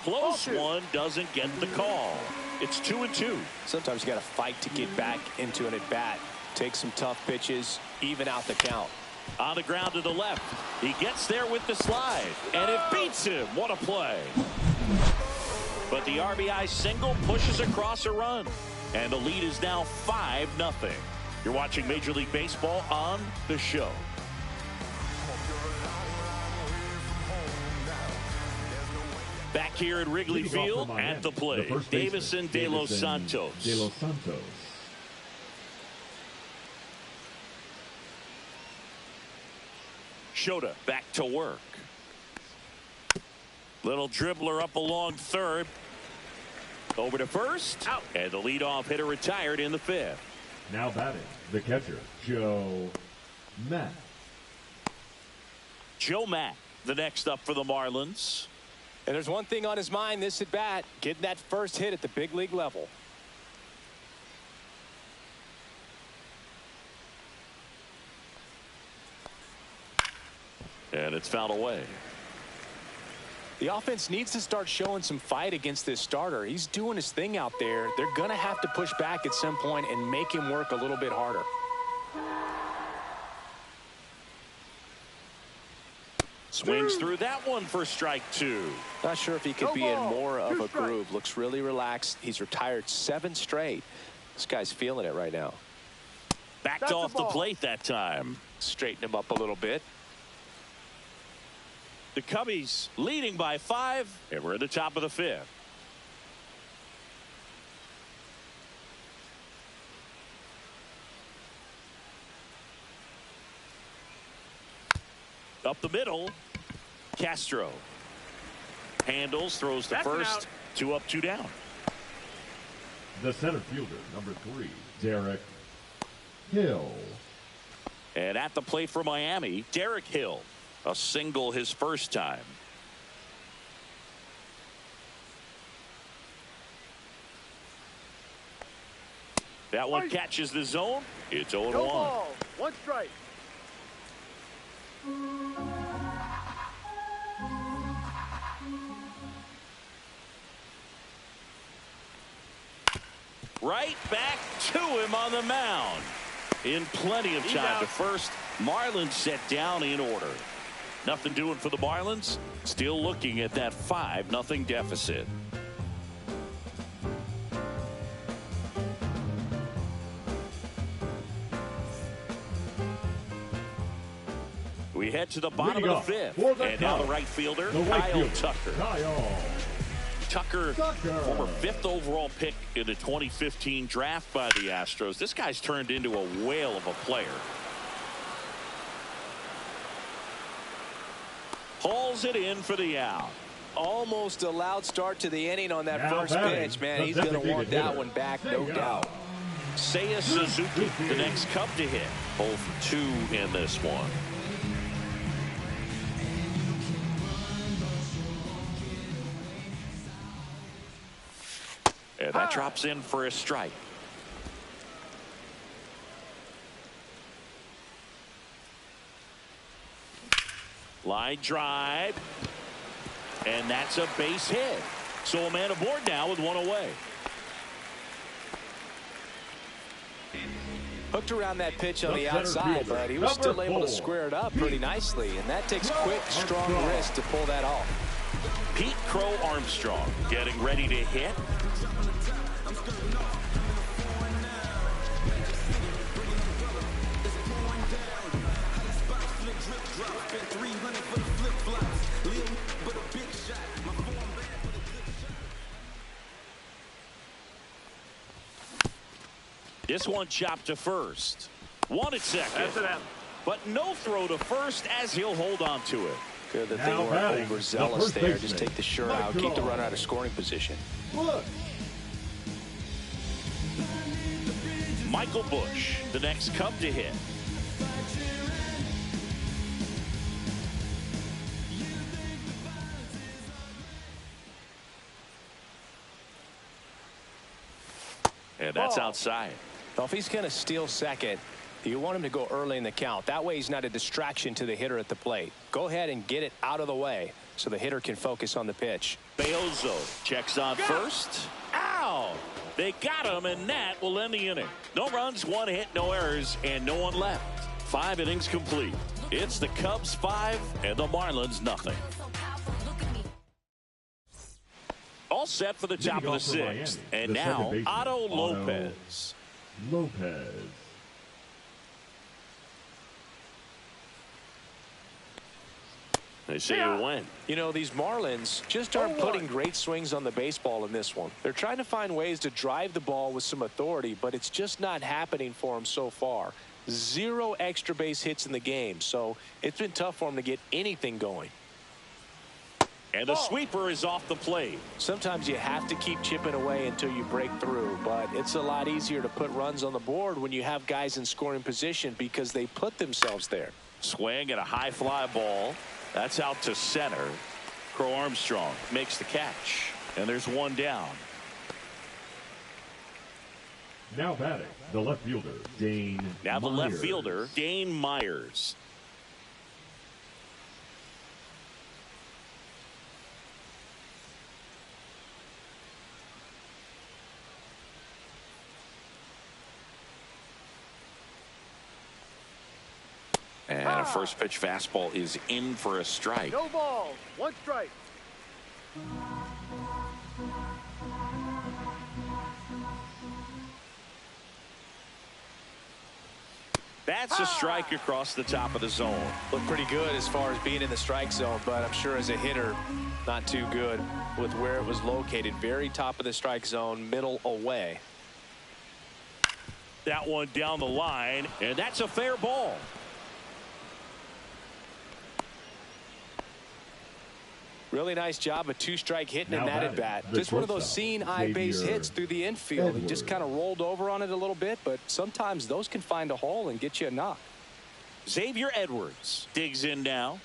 Close one, doesn't get the call. It's 2-2. Sometimes you got to fight to get back into an at-bat. Take some tough pitches, even out the count. On the ground to the left. He gets there with the slide, and it beats him. What a play. But the RBI single pushes across a run, and the lead is now 5-0. You're watching Major League Baseball on The Show. Back here at Wrigley Field at the plate, Davison De Los Santos. Shota back to work. Little dribbler up along third. Over to first. Out. And the leadoff hitter retired in the fifth. Now batting, the catcher, Joe Mack. Joe Mack, the next up for the Marlins. And there's one thing on his mind this at bat, getting that first hit at the big league level. And it's fouled away. The offense needs to start showing some fight against this starter. He's doing his thing out there. They're going to have to push back at some point and make him work a little bit harder. Swings through that one for strike two. Not sure if he could be in more of a groove. Looks really relaxed. He's retired 7 straight. This guy's feeling it right now. Backed off the plate that time. Straighten him up a little bit. The Cubbies leading by 5, and we're at the top of the fifth. Up the middle, Castro handles, throws to first. 2 up, 2 down. The center fielder, number 3, Derek Hill. And at the plate for Miami, Derek Hill. A single his first time. That one catches the zone. It's 0-1. No ball. 1 strike. Right back to him on the mound. In plenty of time to first. Marlins set down in order. Nothing doing for the Marlins. Still looking at that 5-0 deficit. We head to the bottom of the fifth. And now the right fielder, Kyle Tucker. Tucker, former 5th overall pick in the 2015 draft by the Astros. This guy's turned into a whale of a player. Hauls it in for the out. Almost a loud start to the inning on that first pitch. Man, he's going to want that one back, no doubt. Seiya Suzuki, the next Cub to hit. 0 for 2 in this one. And that drops in for a strike. Line drive. And that's a base hit. So a man aboard now with 1 away. Hooked around that pitch on the outside, but he was still able to square it up pretty nicely. And that takes quick, strong wrist to pull that off. Pete Crow Armstrong getting ready to hit. This one chopped to first. 1 at second. But no throw to first as he'll hold on to it. Good that they weren't overzealous there. Just take the shirt out. Keep the runner out of scoring position. Michael Busch, the next Cub to hit. And that's outside. Well, if he's going to steal second, you want him to go early in the count. That way he's not a distraction to the hitter at the plate. Go ahead and get it out of the way so the hitter can focus on the pitch. Beozo checks on first. Ow! They got him, and that will end the inning. No runs, 1 hit, no errors, and no one left. 5 innings complete. It's the Cubs 5 and the Marlins nothing. All set for the top of the 6th. And now Otto Lopez. They say you win. You know, these Marlins just aren't putting great swings on the baseball in this one. They're trying to find ways to drive the ball with some authority, but it's just not happening for them so far. 0 extra base hits in the game, so it's been tough for them to get anything going. And the sweeper is off the plate. Sometimes you have to keep chipping away until you break through, but it's a lot easier to put runs on the board when you have guys in scoring position because they put themselves there. Swing and a high fly ball. That's out to center. Crow Armstrong makes the catch. And there's one down. Now batting, the left fielder, Dane Now the Myers. left fielder, Dane Myers. And a first pitch fastball is in for a strike. No balls. One strike. That's a strike across the top of the zone. Looked pretty good as far as being in the strike zone, but I'm sure as a hitter, not too good with where it was located. Very top of the strike zone, middle away. That one down the line, and that's a fair ball. Really nice job, a two-strike hitting in Now that batting, at-bat. the Just one of those shortstop, seeing eye base Xavier hits through the infield. He just Edwards. kind of rolled over on it a little bit, but sometimes those can find a hole and get you a knock. Xavier Edwards digs in now.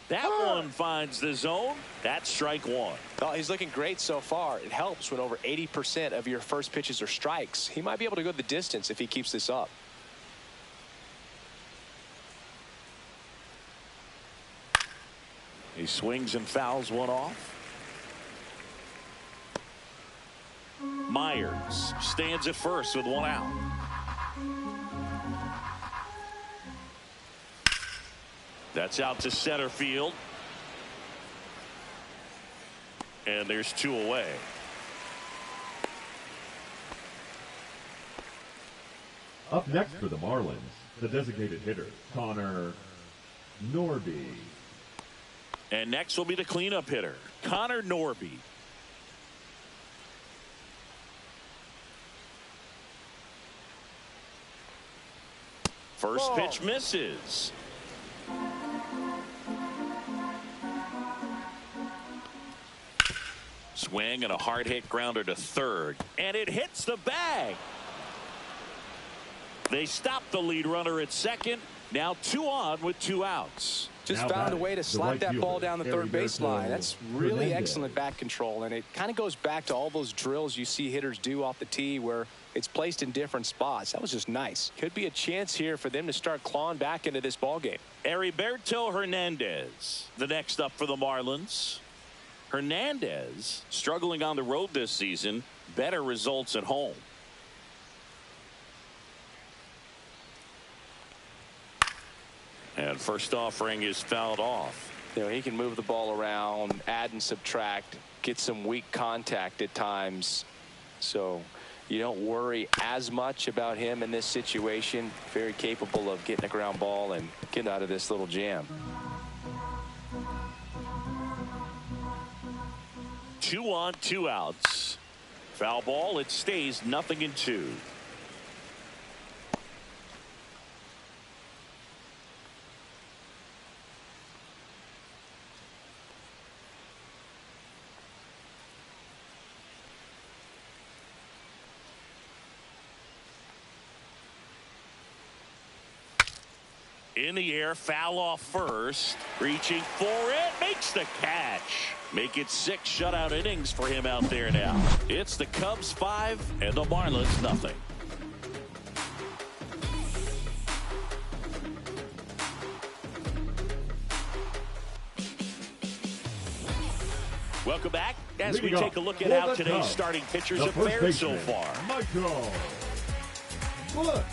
That one finds the zone. That's strike one. Well, he's looking great so far. It helps when over 80% of your first pitches are strikes. He might be able to go the distance if he keeps this up. He swings and fouls one off. Myers stands at first with one out. That's out to center field. And there's two away. Up next for the Marlins, the designated hitter, Connor Norby. And next will be the cleanup hitter, Connor Norby. First pitch misses. Swing and a hard hit grounder to third, and it hits the bag. They stop the lead runner at second. Now 2 on with 2 outs. Just Now found a batting, way to the slap right that ball fielder, down the third base line. Heriberto That's really Hernandez. excellent bat control, and it kind of goes back to all those drills you see hitters do off the tee where it's placed in different spots. That was just nice. Could be a chance here for them to start clawing back into this ball game. Heriberto Hernandez, the next up for the Marlins. Hernandez struggling on the road this season. Better results at home. And first offering is fouled off. You know, he can move the ball around, add and subtract, get some weak contact at times. So you don't worry as much about him in this situation. Very capable of getting a ground ball and getting out of this little jam. 2 on, 2 outs. Foul ball. It stays 0-2. In the air, foul off first. Reaching for it, makes the catch. Make it 6 shutout innings for him out there now. It's the Cubs 5 and the Marlins 0. Welcome back as we Leading take a look at for how the today's Cubs, starting pitchers the have first fared so baseman, far. Michael Bush.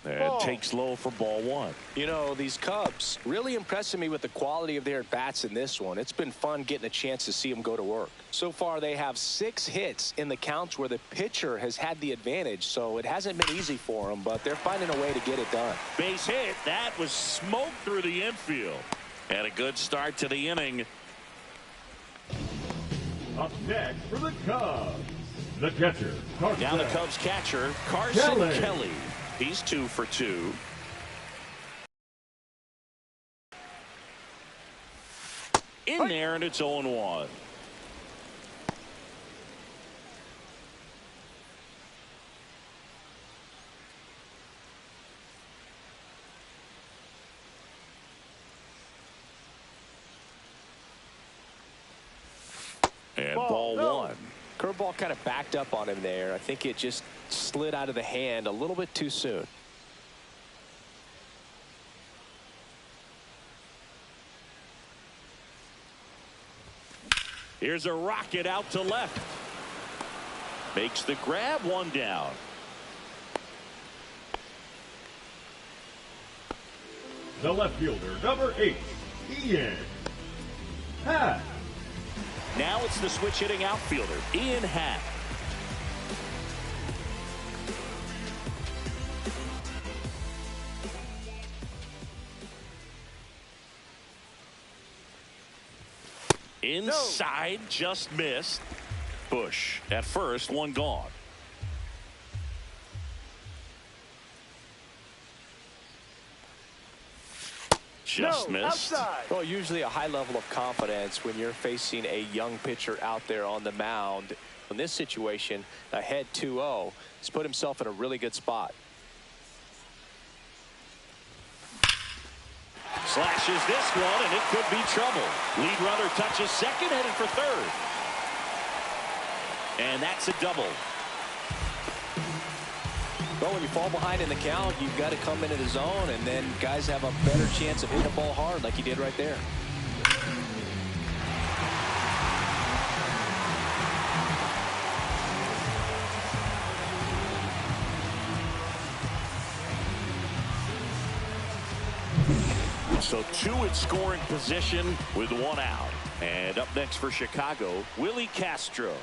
And takes low for ball one. You know, these Cubs really impressing me with the quality of their at-bats in this one. It's been fun getting a chance to see them go to work. So far, they have 6 hits in the counts where the pitcher has had the advantage, so it hasn't been easy for them, but they're finding a way to get it done. Base hit. That was smoked through the infield. And a good start to the inning. Up next for the Cubs, the catcher, Carson. Now the Cubs catcher, Carson Kelly. He's 2 for 2. In there, and it's 0-1. And ball one. Curveball kind of backed up on him there. I think it just slid out of the hand a little bit too soon. Here's a rocket out to left. Makes the grab, 1 down. The left fielder, number 8, Ian Happ. Now it's the switch hitting outfielder, Ian Happ. Inside, just missed. Bush at first, 1 gone. Just missed. Outside. Well, usually a high level of confidence when you're facing a young pitcher out there on the mound. In this situation, ahead 2-0, he's put himself in a really good spot. Slashes this one, and it could be trouble. Lead runner touches second, headed for third. And that's a double. Well, when you fall behind in the count, you've got to come into the zone, and then guys have a better chance of hitting the ball hard like he did right there. So 2 in scoring position with 1 out. And up next for Chicago, Willie Castro.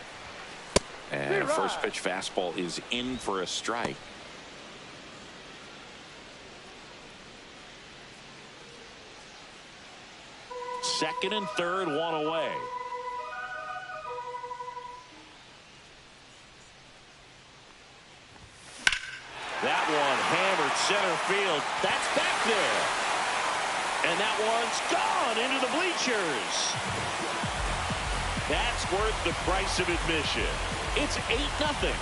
And a first pitch fastball is in for a strike. Second and third, 1 away. That one hammered center field. That's back there. And that one's gone into the bleachers. That's worth the price of admission. It's 8-0.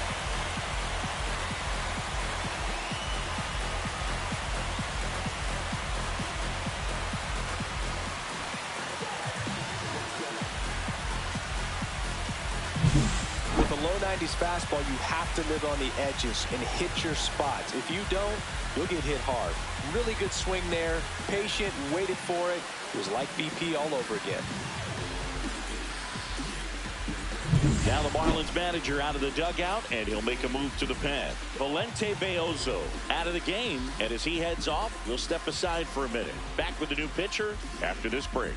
With a low 90s fastball, you have to live on the edges and hit your spots. If you don't, you'll get hit hard. Really good swing there. Patient, waited for it. It was like BP all over again. Now the Marlins manager out of the dugout, and he'll make a move to the pen. Valente Beozo out of the game, and as he heads off, we'll step aside for a minute. Back with the new pitcher after this break.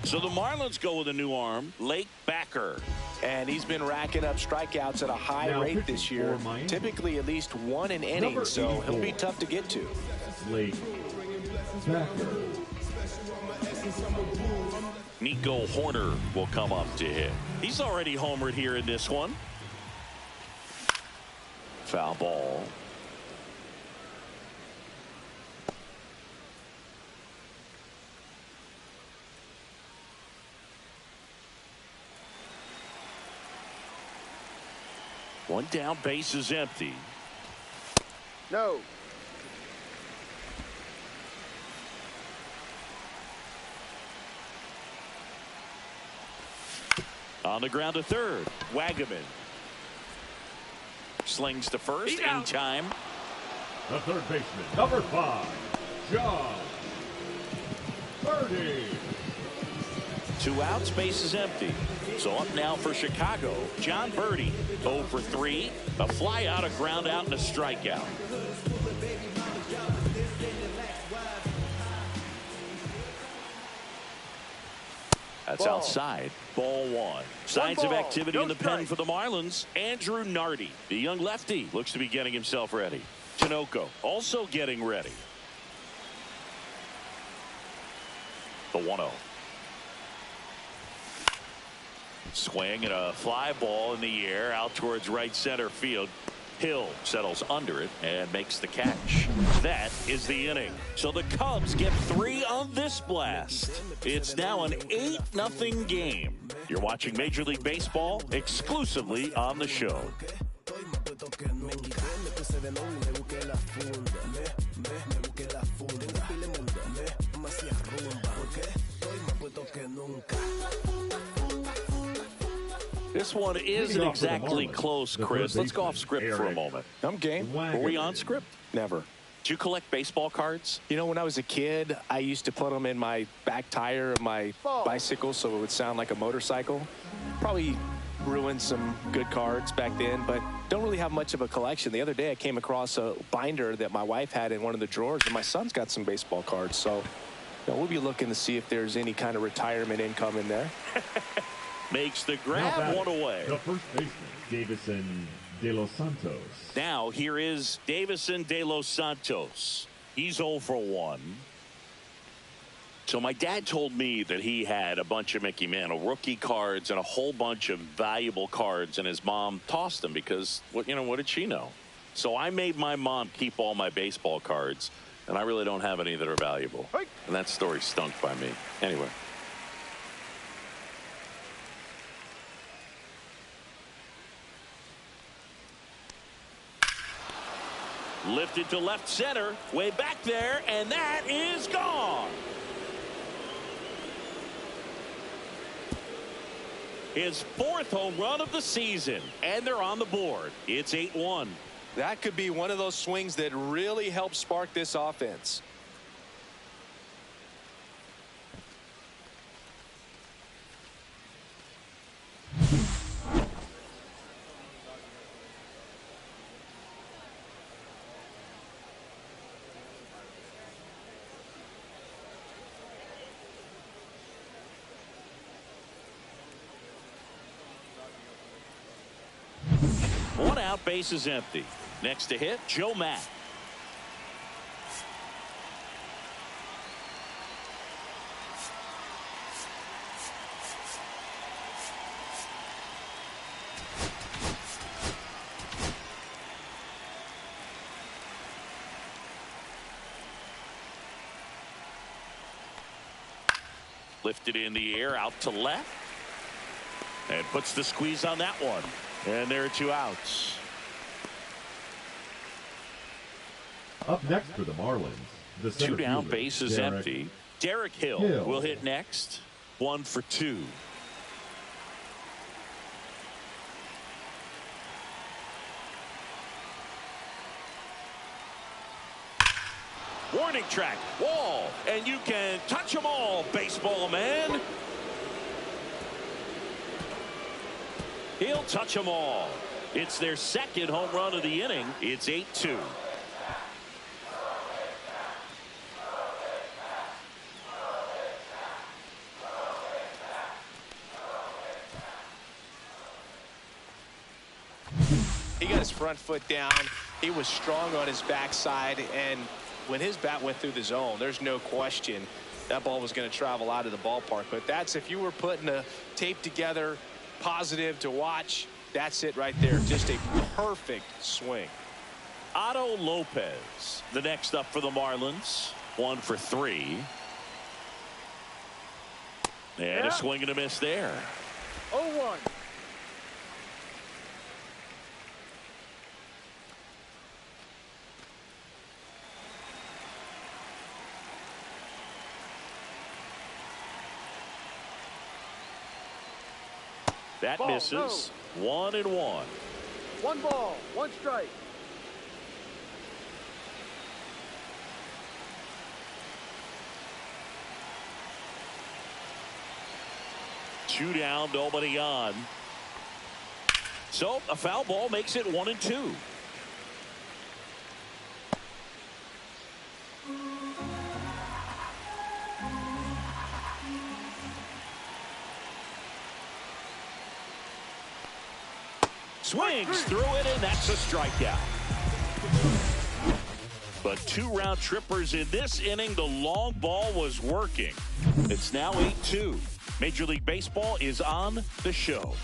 So the Marlins go with a new arm, Lake Backer. And he's been racking up strikeouts at a high rate this year. Typically at least 1 an inning, so he'll be tough to get to. Lake Backer. Nico Horner will come up to hit. He's already homered here in this one. Foul ball. One down, base is empty. No. On the ground to third. Wagaman slings to first in time. The third baseman, number 5, John Birdie. 2 outs, base is empty. So up now for Chicago, John Birdie, 0 for 3, a fly out, a ground out, and a strikeout. That's outside. Ball 1. Signs of activity in the pen for the Marlins. Andrew Nardi, the young lefty, looks to be getting himself ready. Tinoco also getting ready. The 1-0. Swing and a fly ball in the air out towards right center field. Hill settles under it and makes the catch. That is the inning. So the Cubs get 3 on this blast. It's now an 8-0 game. You're watching Major League Baseball exclusively on the show. This one isn't exactly close, Chris. Let's go off script for a moment. I'm game. Were we on script? Never. Did you collect baseball cards? You know, when I was a kid, I used to put them in my back tire of my bicycle so it would sound like a motorcycle. Probably ruined some good cards back then, but don't really have much of a collection. The other day I came across a binder that my wife had in one of the drawers, and my son's got some baseball cards. So we'll be looking to see if there's any kind of retirement income in there. Makes the grab, 1 away. The first baseman, Davison De Los Santos. Now here is Davison De Los Santos. He's 0 for 1. So my dad told me that he had a bunch of Mickey Mantle rookie cards and a whole bunch of valuable cards, and his mom tossed them because, what did she know? So I made my mom keep all my baseball cards, and I really don't have any that are valuable. And that story stunk by me. Anyway. Lifted to left center, way back there, and that is gone. His 4th home run of the season, and they're on the board. It's 8-1. That could be one of those swings that really helps spark this offense. One out, base is empty. Next to hit, Joe Matt. Lifted in the air, out to left. And puts the squeeze on that one. And there are 2 outs. Up next for the Marlins, the 2 down, fielder, base is empty. Derek Hill will hit next. 1 for 2. Warning track, wall, and you can touch them all, baseball man. He'll touch them all. It's their 2nd home run of the inning. It's 8-2. He got his front foot down. He was strong on his backside, and when his bat went through the zone, there's no question that ball was going to travel out of the ballpark. But that's, if you were putting a tape together, positive to watch, that's it right there. Just a perfect swing. Otto Lopez, the next up for the Marlins. 1 for 3. And a swing and a miss there. 0-1. That misses. 1-1. 1 ball, 1 strike. 2 down, nobody on. So a foul ball makes it 1-2. Swings through it, and that's a strikeout. But 2 round trippers in this inning. The long ball was working. It's now 8-2. Major League Baseball is on the show.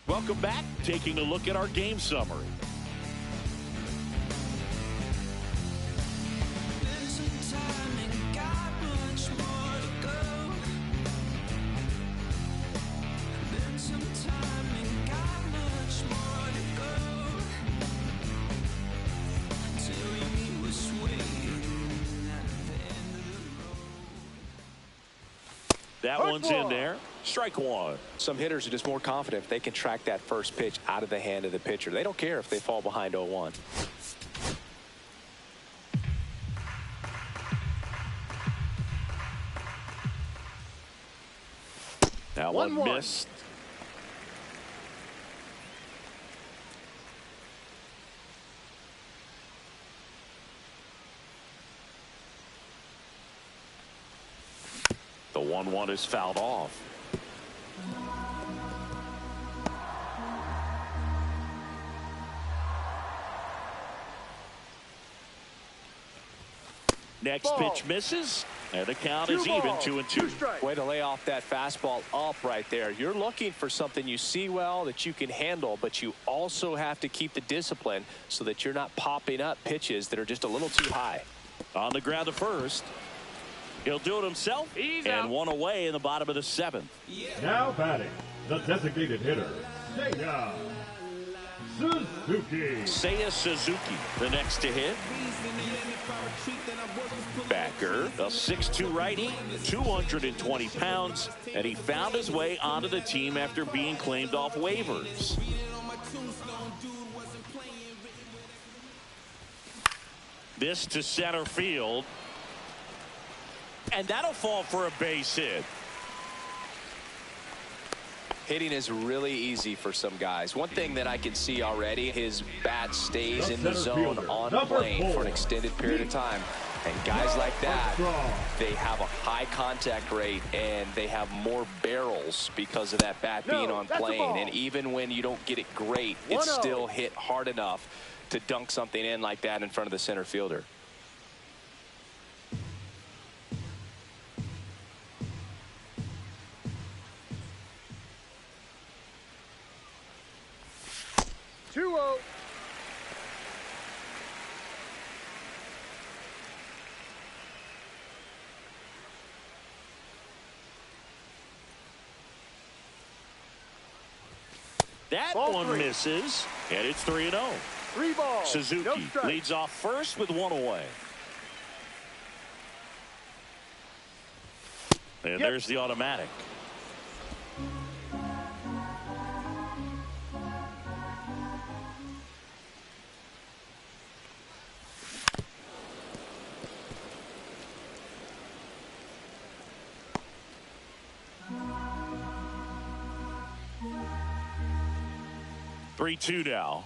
Welcome back. Taking a look at our game summary. That one's in there. Strike one. Some hitters are just more confident if they can track that first pitch out of the hand of the pitcher. They don't care if they fall behind 0-1. That one missed. The 1-1 is fouled off. Next pitch misses, and the count is even 2-2. Way to lay off that fastball up right there. You're looking for something you see well that you can handle, but you also have to keep the discipline so that you're not popping up pitches that are just a little too high. On the ground to first. He'll do it himself. And one away in the bottom of the 7th. Now batting, the designated hitter, Seiya Suzuki. Seiya Suzuki, the next to hit. Backer, a 6'2" righty, 220 pounds, and he found his way onto the team after being claimed off waivers. This to center field. And that'll fall for a base hit. Hitting is really easy for some guys. One thing that I can see already, his bat stays in the zone on plane for an extended period of time. And guys like that, they have a high contact rate and they have more barrels because of that bat being on plane. And even when you don't get it great, it's still hit hard enough to dunk something in like that in front of the center fielder. That one misses, and it's 3-0. 3 balls. Suzuki leads off first with 1 away. And there's the automatic. Three-2 now.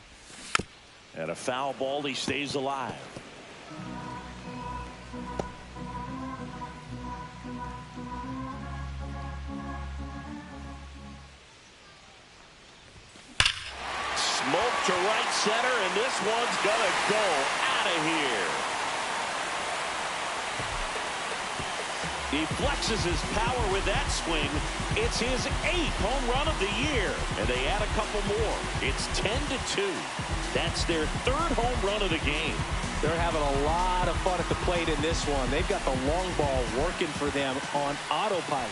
And a foul ball. He stays alive. Smoke to right center, and this one's gonna go out of here. He flexes his power with that swing. It's his 8th home run of the year, and they add a couple more. It's 10-2. That's their 3rd home run of the game. They're having a lot of fun at the plate in this one. They've got the long ball working for them on autopilot.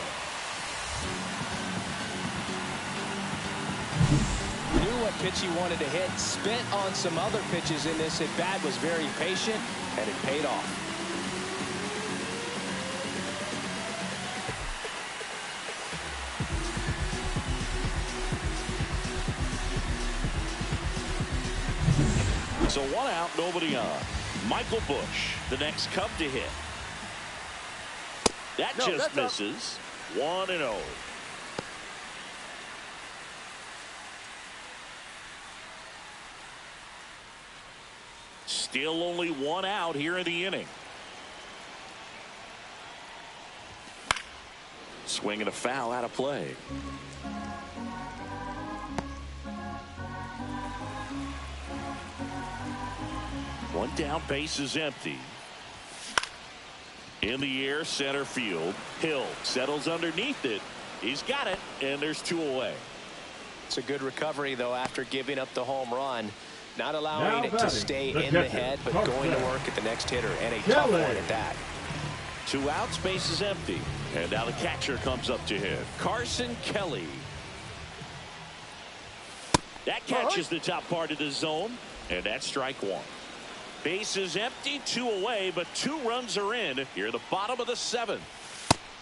Knew what pitch he wanted to hit, spent on some other pitches in this at bat, was very patient, and it paid off. So 1 out, nobody on. Michael Busch, the next Cub to hit. That just misses. 1-0. Still only one out here in the inning. Swing and a foul out of play. One down, base is empty. In the air, center field. Hill settles underneath it. He's got it, and there's 2 away. It's a good recovery, though, after giving up the home run. Not allowing it to stay in the head, but going to work at the next hitter, and a tough one at that. 2 outs, base is empty. And now the catcher comes up to hit. Carson Kelly. That catches the top part of the zone, and that's strike 1. Base is empty, 2 away, but 2 runs are in here at the bottom of the 7th.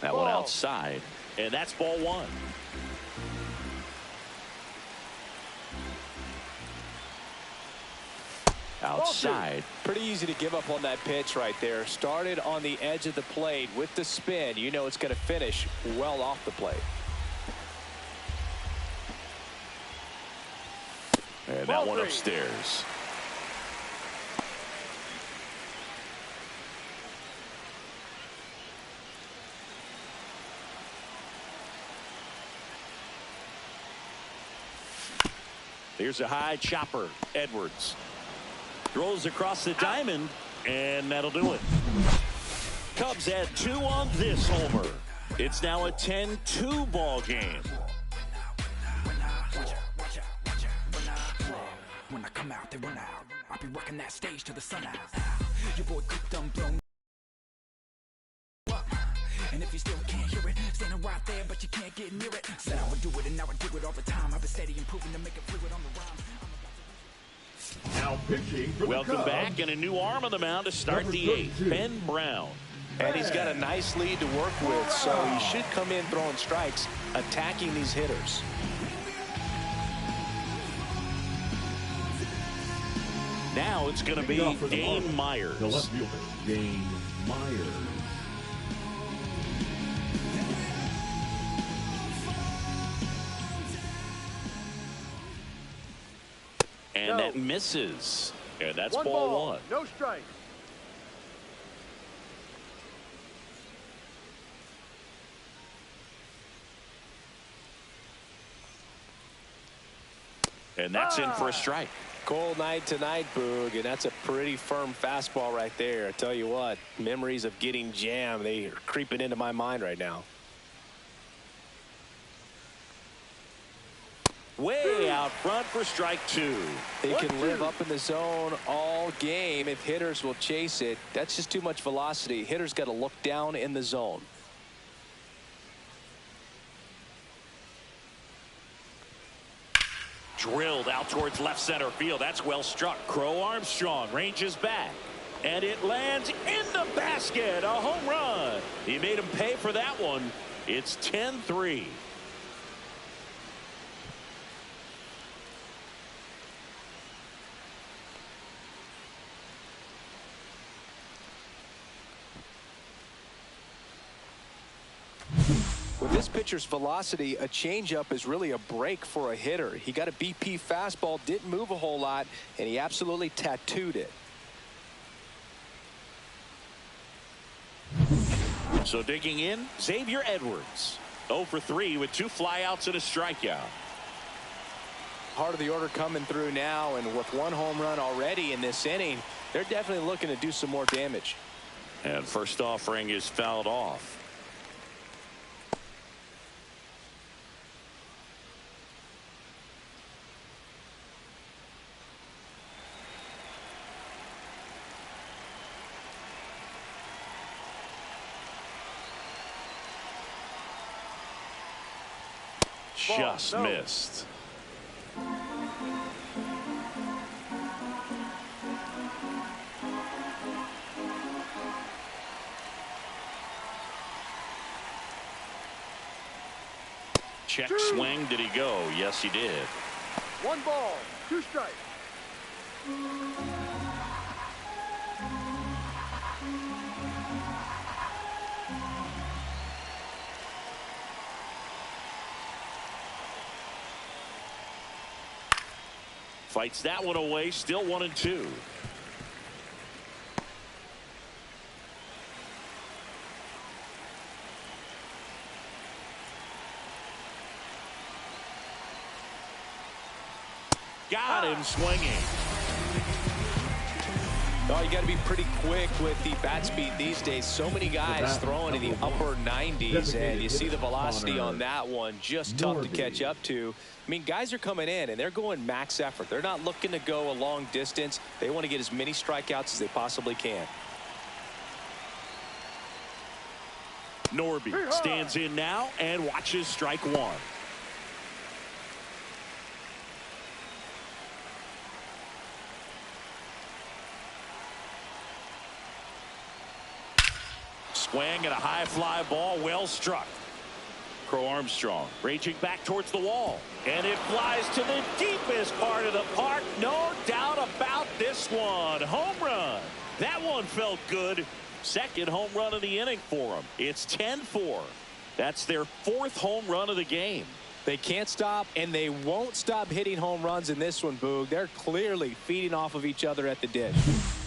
That one outside, and that's ball 1. Outside. Pretty easy to give up on that pitch right there. Started on the edge of the plate with the spin. You know it's going to finish well off the plate. And that one upstairs. Here's a high chopper. Edwards throws across the diamond, and that'll do it. Cubs add 2 on this homer. It's now a 10-2 ball game. When I come out, they run out. I'll be working that stage till the sun out. Your boy cooked them, blown up. And if you still can't hear it, standing right there, but you can't get near it. Said I would do it, and now I do it all the time. I've been steady improving to make it fluid on the rhyme. Now pitching for the Welcome Cubs, back, and a new arm on the mound to start number the 8th. 32. Ben Brown. And he's got a nice lead to work with, so he should come in throwing strikes, attacking these hitters. Now it's going to be Dane Myers. The left fielder, Dane Myers. And that misses. And that's ball 1. No strike. And that's in for a strike. Cold night tonight, Boog, and that's a pretty firm fastball right there. I tell you what, memories of getting jammed, they are creeping into my mind right now. Way out front for strike 2. They can live up in the zone all game if hitters will chase it. That's just too much velocity. Hitters got to look down in the zone. Drilled out towards left center field. That's well struck. Crow Armstrong ranges back, and it lands in the basket. A home run. He made him pay for that one. It's 10-3. With this pitcher's velocity, a changeup is really a break for a hitter. He got a BP fastball, didn't move a whole lot, and he absolutely tattooed it. So digging in, Xavier Edwards. 0 for 3 with 2 flyouts and a strikeout. Part of the order coming through now, and with 1 home run already in this inning, they're definitely looking to do some more damage. And first offering is fouled off. Just missed. Check swing. Did he go? Yes, he did. 1 ball, 2 strikes. Fights that one away. Still 1-2. Got him swinging. Oh, you got to be pretty quick with the bat speed these days. So many guys throwing in the upper 90s, and you see the velocity on that one. Just tough to catch up to. I mean, guys are coming in, and they're going max effort. They're not looking to go a long distance. They want to get as many strikeouts as they possibly can. Norby stands in now and watches strike one. Swing and a high fly ball, well struck. Crow Armstrong raging back towards the wall, and it flies to the deepest part of the park. No doubt about this one. Home run. That one felt good. Second home run of the inning for them. It's 10-4. That's their fourth home run of the game. They can't stop, and they won't stop hitting home runs in this one, Boog. They're clearly feeding off of each other at the dish.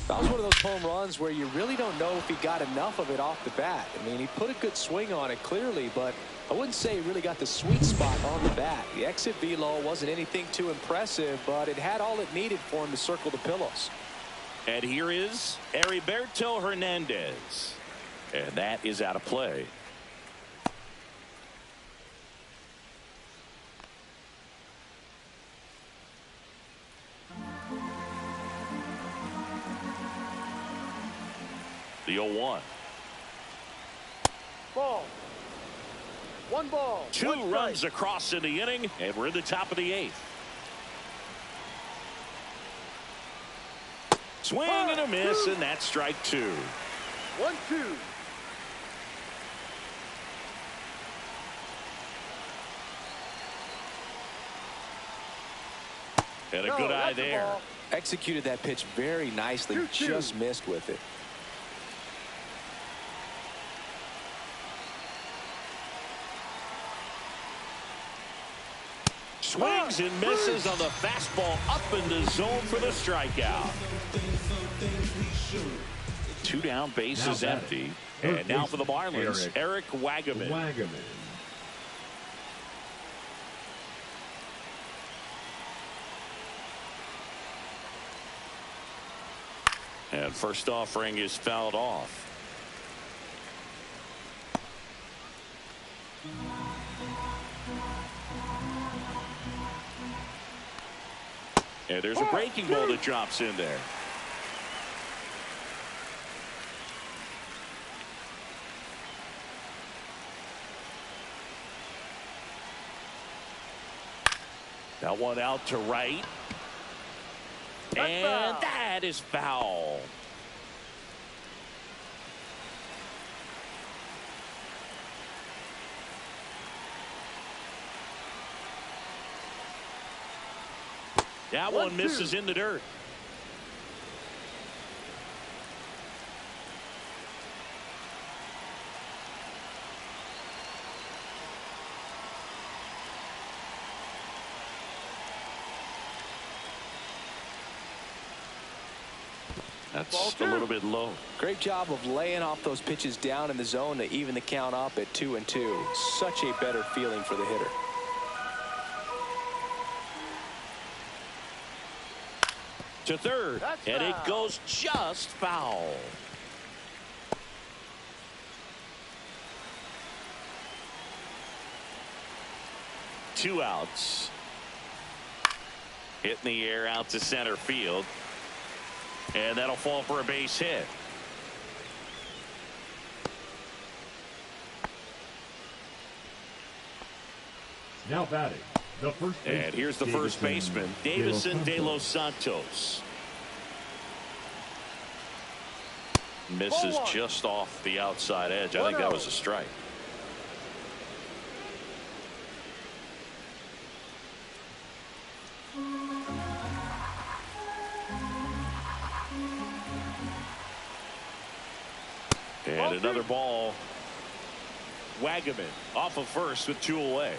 That was one of those home runs where you really don't know if he got enough of it off the bat. I mean, he put a good swing on it clearly, but I wouldn't say he really got the sweet spot on the bat. The exit velo wasn't anything too impressive, but it had all it needed for him to circle the pillows. And here is Heriberto Hernandez. And that is out of play. The 0-1. Ball. One ball. Two runs across in the inning, and we're in the top of the 8th. Swing and a miss, and that's strike 2. 1-2. And a good eye there. Executed that pitch very nicely. 2-2. Just missed with it. Swings and misses on the fastball up in the zone for the strikeout. 2 down, bases empty. And now for the Marlins, Eric Wagaman. And first offering is fouled off. And there's a breaking ball that drops in there. That one out to right. And that is foul. That one misses in the dirt. That's a little bit low. Great job of laying off those pitches down in the zone to even the count up at 2-2. Such a better feeling for the hitter. To third, and it goes just foul. Two outs. Hit in the air out to center field. And that'll fall for a base hit. Now batting, the first baseman. And here's the first baseman, Davison De Los Santos. Misses just off the outside edge. I think that was a strike. And another ball. Wagaman off of first with 2 away.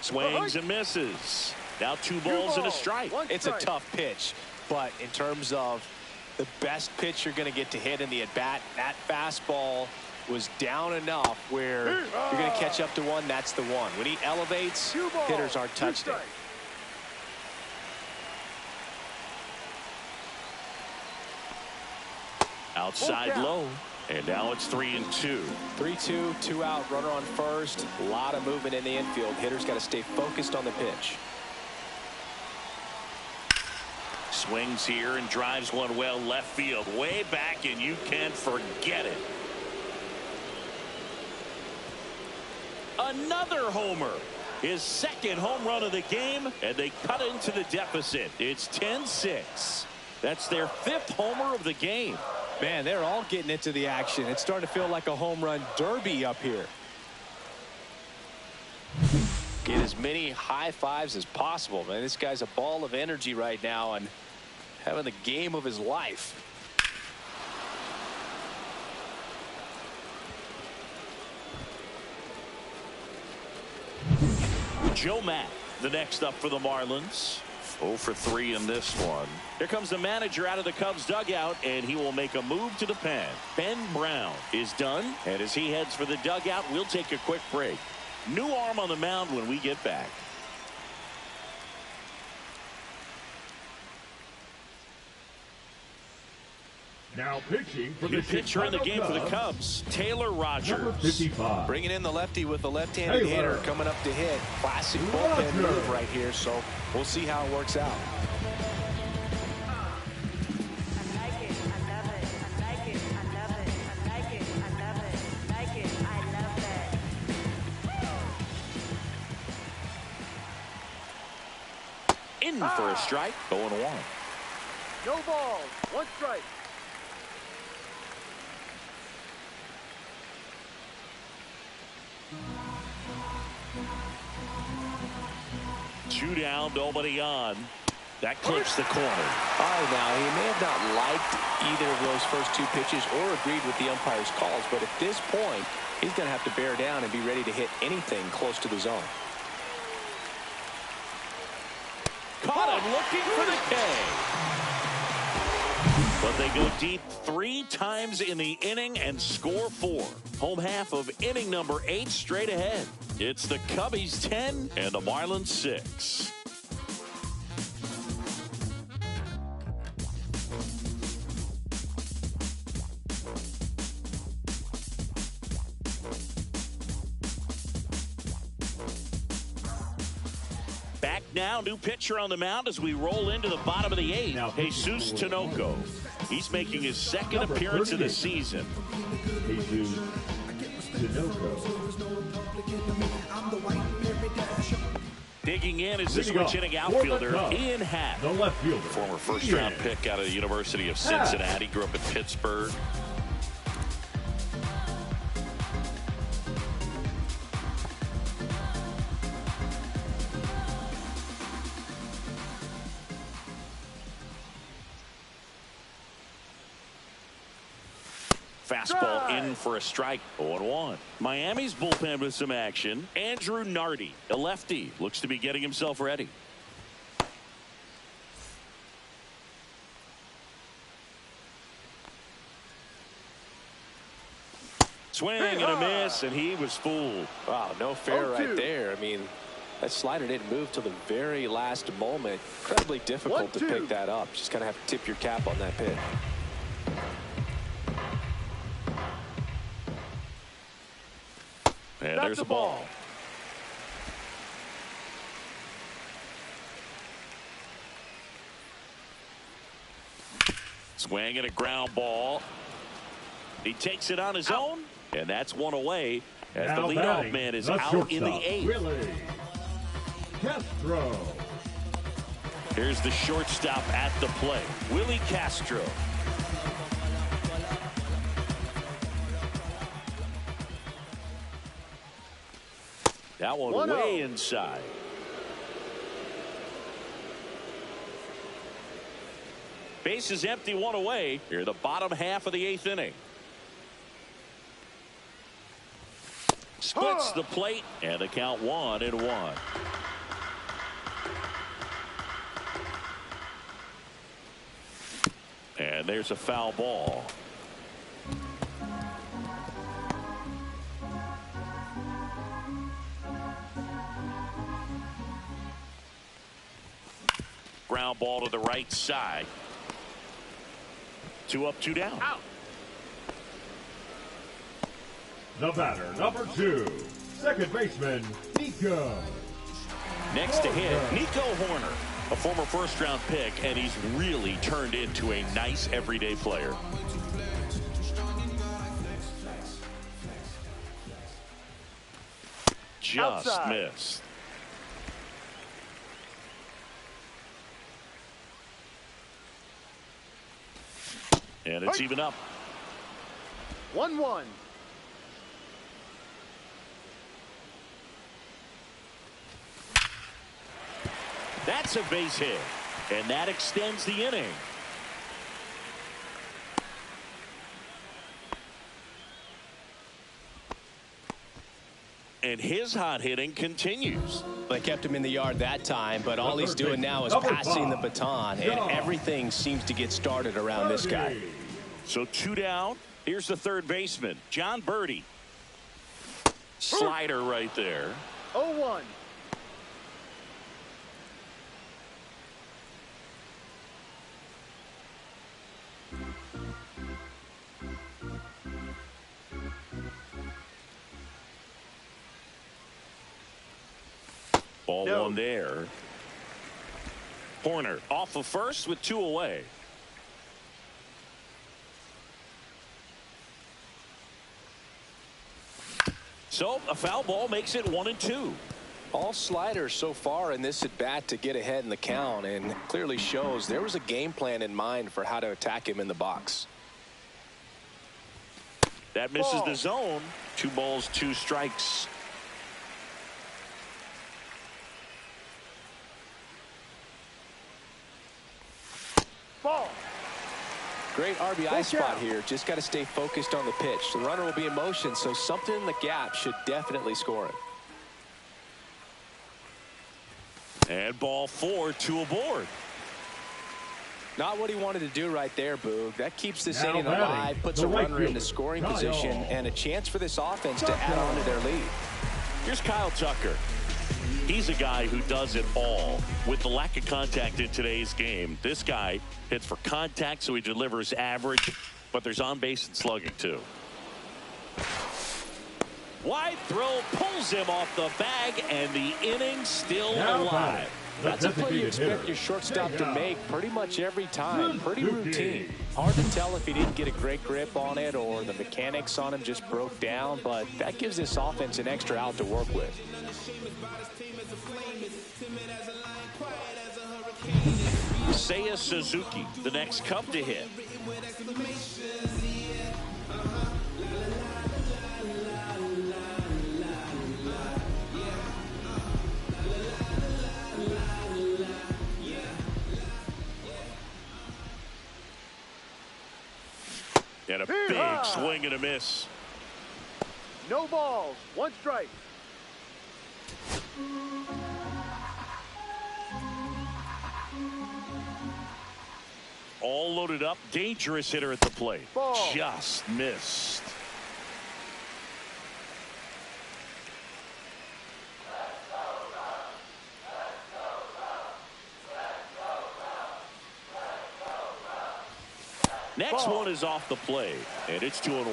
Swings and misses. Now 2 balls and a strike. It's a tough pitch, but in terms of the best pitch you're going to get to hit in the at-bat, that fastball was down enough where you're going to catch up to one. That's the one. When he elevates, hitters aren't touched it. Outside low, and now it's 3-2. 3-2, 2 out, runner on first. A lot of movement in the infield. Hitters got to stay focused on the pitch. Swings here and drives one well left field, way back, and you can't forget it. Another homer. His second home run of the game, and they cut into the deficit. It's 10-6. That's their 5th homer of the game. Man, they're all getting into the action. It's starting to feel like a home run derby up here. Get as many high fives as possible, man. This guy's a ball of energy right now and having the game of his life. Joe Mack, the next up for the Marlins. 0 for 3 in this one. Here comes the manager out of the Cubs dugout, and he will make a move to the pen. Ben Brown is done, and as he heads for the dugout, we'll take a quick break. New arm on the mound when we get back. Now pitching for New the pitcher in the game for the Cubs, Taylor Rogers. Number 55. Bringing in the lefty with the left-handed hitter coming up to hit. Classic bullpen move right here, so we'll see how it works out. In for a strike, 0-1. No balls, 1 strike. Two down, nobody on. That clips the corner. All right, now, he may have not liked either of those first 2 pitches or agreed with the umpire's calls, but at this point, he's going to have to bear down and be ready to hit anything close to the zone. Caught him looking for the K. But they go deep 3 times in the inning and score 4. Home half of inning number 8 straight ahead. It's the Cubbies 10 and the Marlins 6. Back now, new pitcher on the mound as we roll into the bottom of the 8th. Jesus Tinoco. He's making his 2nd appearance of the season. Jesus Tinoco. Digging in is the switch-hitting outfielder, Ian Happ. The left fielder. Former first-round pick out of the University of Cincinnati. Grew up in Pittsburgh. Fastball in for a strike. 0-1. Miami's bullpen with some action. Andrew Nardi, a lefty, looks to be getting himself ready. Swing and a miss, and he was fooled. Wow, no fair right there. I mean, that slider didn't move till the very last moment. Incredibly difficult to pick that up. Just kind of have to tip your cap on that pitch. And there's a ball. Swing and a ground ball. He takes it on his own, and that's one away as now the leadoff man is out in the 8th. Willie Castro. Here's the shortstop at the plate, Willie Castro. That one way inside. Base is empty, 1 away. Here in the bottom half of the 8th inning. Splits the plate, and the count 1-1. And there's a foul ball. Ground ball to the right side. 2 up, 2 down. Out. The batter, number 2, second baseman, Nico. Next to hit, Nico Horner, a former first-round pick, and he's really turned into a nice everyday player. Just Outside. missed. And it's even up. 1-1. That's a base hit, and that extends the inning. And his hot hitting continues. They kept him in the yard that time, but all he's doing now is passing the baton, and everything seems to get started around this guy. So 2 down. Here's the third baseman, John Birdie. Slider right there. 0-1. Ball 1 there. Horner off of first with 2 away. So a foul ball makes it 1-2. All sliders so far in this at bat to get ahead in the count, and clearly shows there was a game plan in mind for how to attack him in the box. That misses the zone. 2 balls, 2 strikes. Ball. Great RBI spot here. Just got to stay focused on the pitch. The runner will be in motion, so something in the gap should definitely score him. And ball 4, 2 aboard. Not what he wanted to do right there, Boog. That keeps this Now inning batting, alive, puts the a right runner into fielder, scoring Kyle. position, and a chance for this offense to add on to their lead. Here's Kyle Tucker. He's a guy who does it all. With the lack of contact in today's game, this guy hits for contact, so he delivers average, but there's on base and slugging too. Wide throw pulls him off the bag, and the inning's still alive. That's a play you expect your shortstop to make pretty much every time. Pretty routine. Hard to tell if he didn't get a great grip on it or the mechanics on him just broke down, but that gives this offense an extra out to work with. Seiya Suzuki, the next Cub to hit. And a big swing and a miss. No balls. 1 strike. All loaded up. Dangerous hitter at the plate. Ball. Just missed. Next one is off the plate, and it's 2-1.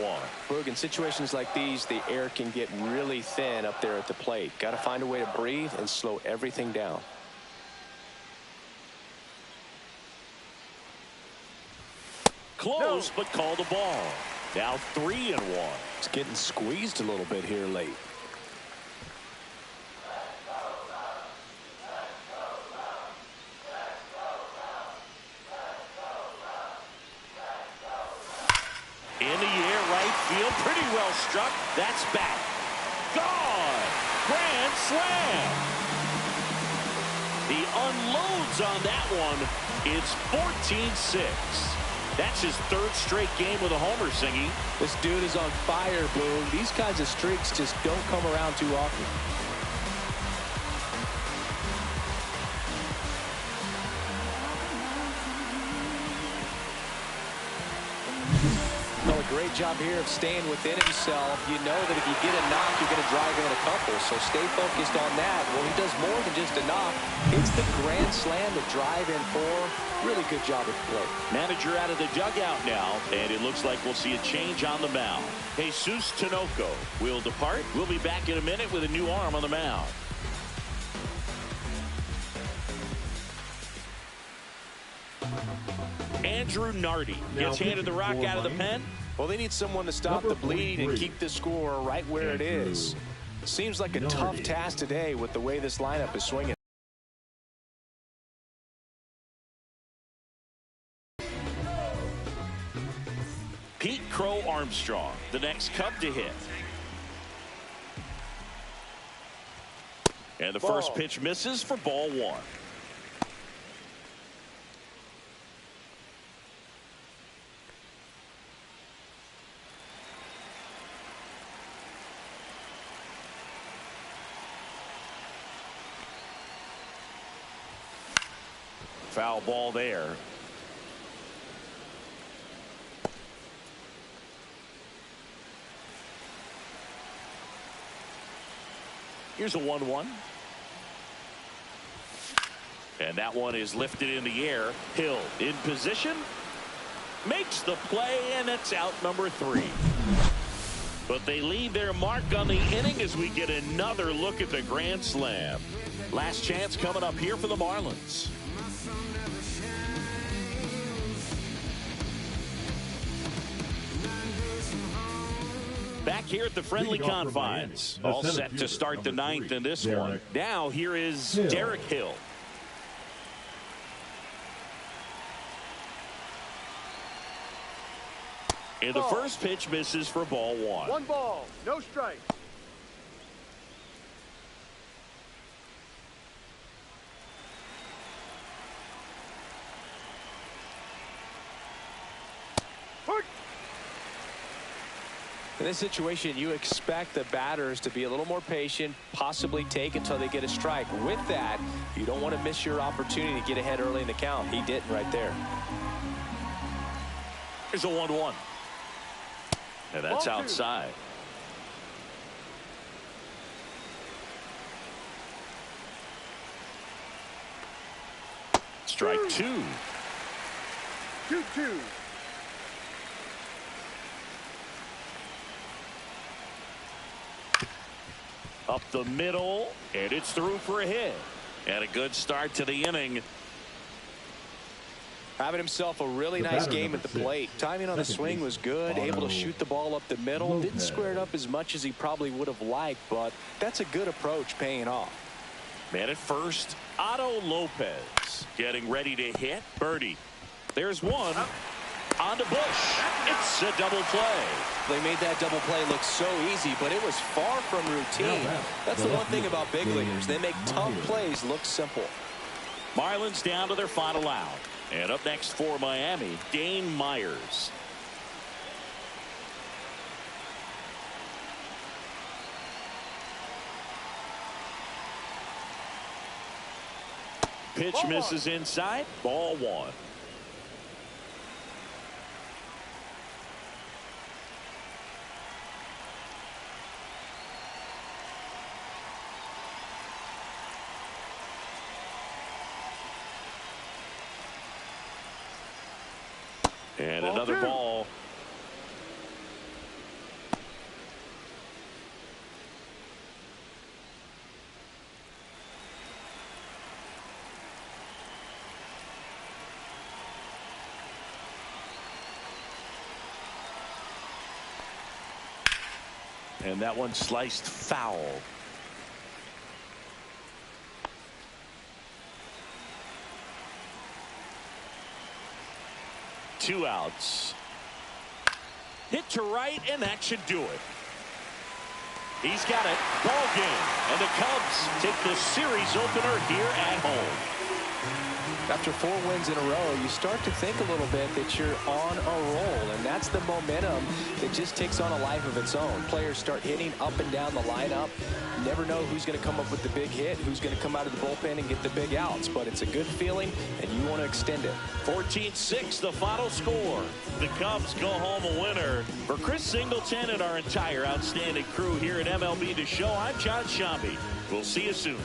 Boog, in situations like these, the air can get really thin up there at the plate. Got to find a way to breathe and slow everything down. Close, but called a ball. Now 3-1. It's getting squeezed a little bit here late. In the air, right field, pretty well struck. That's back. Gone. Grand slam. He unloads on that one. It's 14-6. That's his 3rd straight game with a homer, Singy. This dude is on fire, Boog. These kinds of streaks just don't come around too often. great job here of staying within himself. You know that if you get a knock, you're going to drive in a couple. So stay focused on that. Well, he does more than just a knock. It's the grand slam to drive in for. Really good job at the plate. Manager out of the dugout now, and it looks like we'll see a change on the mound. Jesus Tinoco will depart. We'll be back in a minute with a new arm on the mound. Andrew Nardi gets handed the rock out of the pen. Well, they need someone to stop the bleed and keep the score right where it is. Seems like a tough task today with the way this lineup is swinging. Pete Crow Armstrong, the next Cub to hit. And the first pitch misses for ball one. Foul ball there. Here's a 1-1. And that one is lifted in the air. Hill in position. Makes the play, and it's out number 3. But they leave their mark on the inning as we get another look at the grand slam. Last chance coming up here for the Marlins. Back here at the friendly confines. All set to start the ninth in this one. Now here is Derek Hill. And the first pitch misses for ball one. 1 ball, no strike. In this situation, you expect the batters to be a little more patient, possibly take until they get a strike. With that, you don't want to miss your opportunity to get ahead early in the count. He didn't right there. Here's a 1-1. And that's outside. Strike 2. 2-2. Up the middle, and it's through for a hit. And a good start to the inning. Having himself a really nice game at the plate. Timing on the swing was good. Able to shoot the ball up the middle. Didn't square it up as much as he probably would have liked, but that's a good approach paying off. Man at first, Otto Lopez getting ready to hit. Birdie. There's one. On to Bush. It's a double play. They made that double play look so easy, but it was far from routine. That's the one thing about big leaguers. They make tough plays look simple. Marlins down to their final out. And up next for Miami, Dane Myers. Pitch misses inside. Ball one. And another ball. And that one sliced foul. Two outs. Hit to right, and that should do it. He's got it. Ball game. And the Cubs take the series opener here at home. After 4 wins in a row, you start to think a little bit that you're on a roll, and that's the momentum that just takes on a life of its own. Players start hitting up and down the lineup. You never know who's going to come up with the big hit, who's going to come out of the bullpen and get the big outs, but it's a good feeling, and you want to extend it. 14-6, the final score. The Cubs go home a winner. For Chris Singleton and our entire outstanding crew here at MLB The Show, I'm John Shambi. We'll see you soon.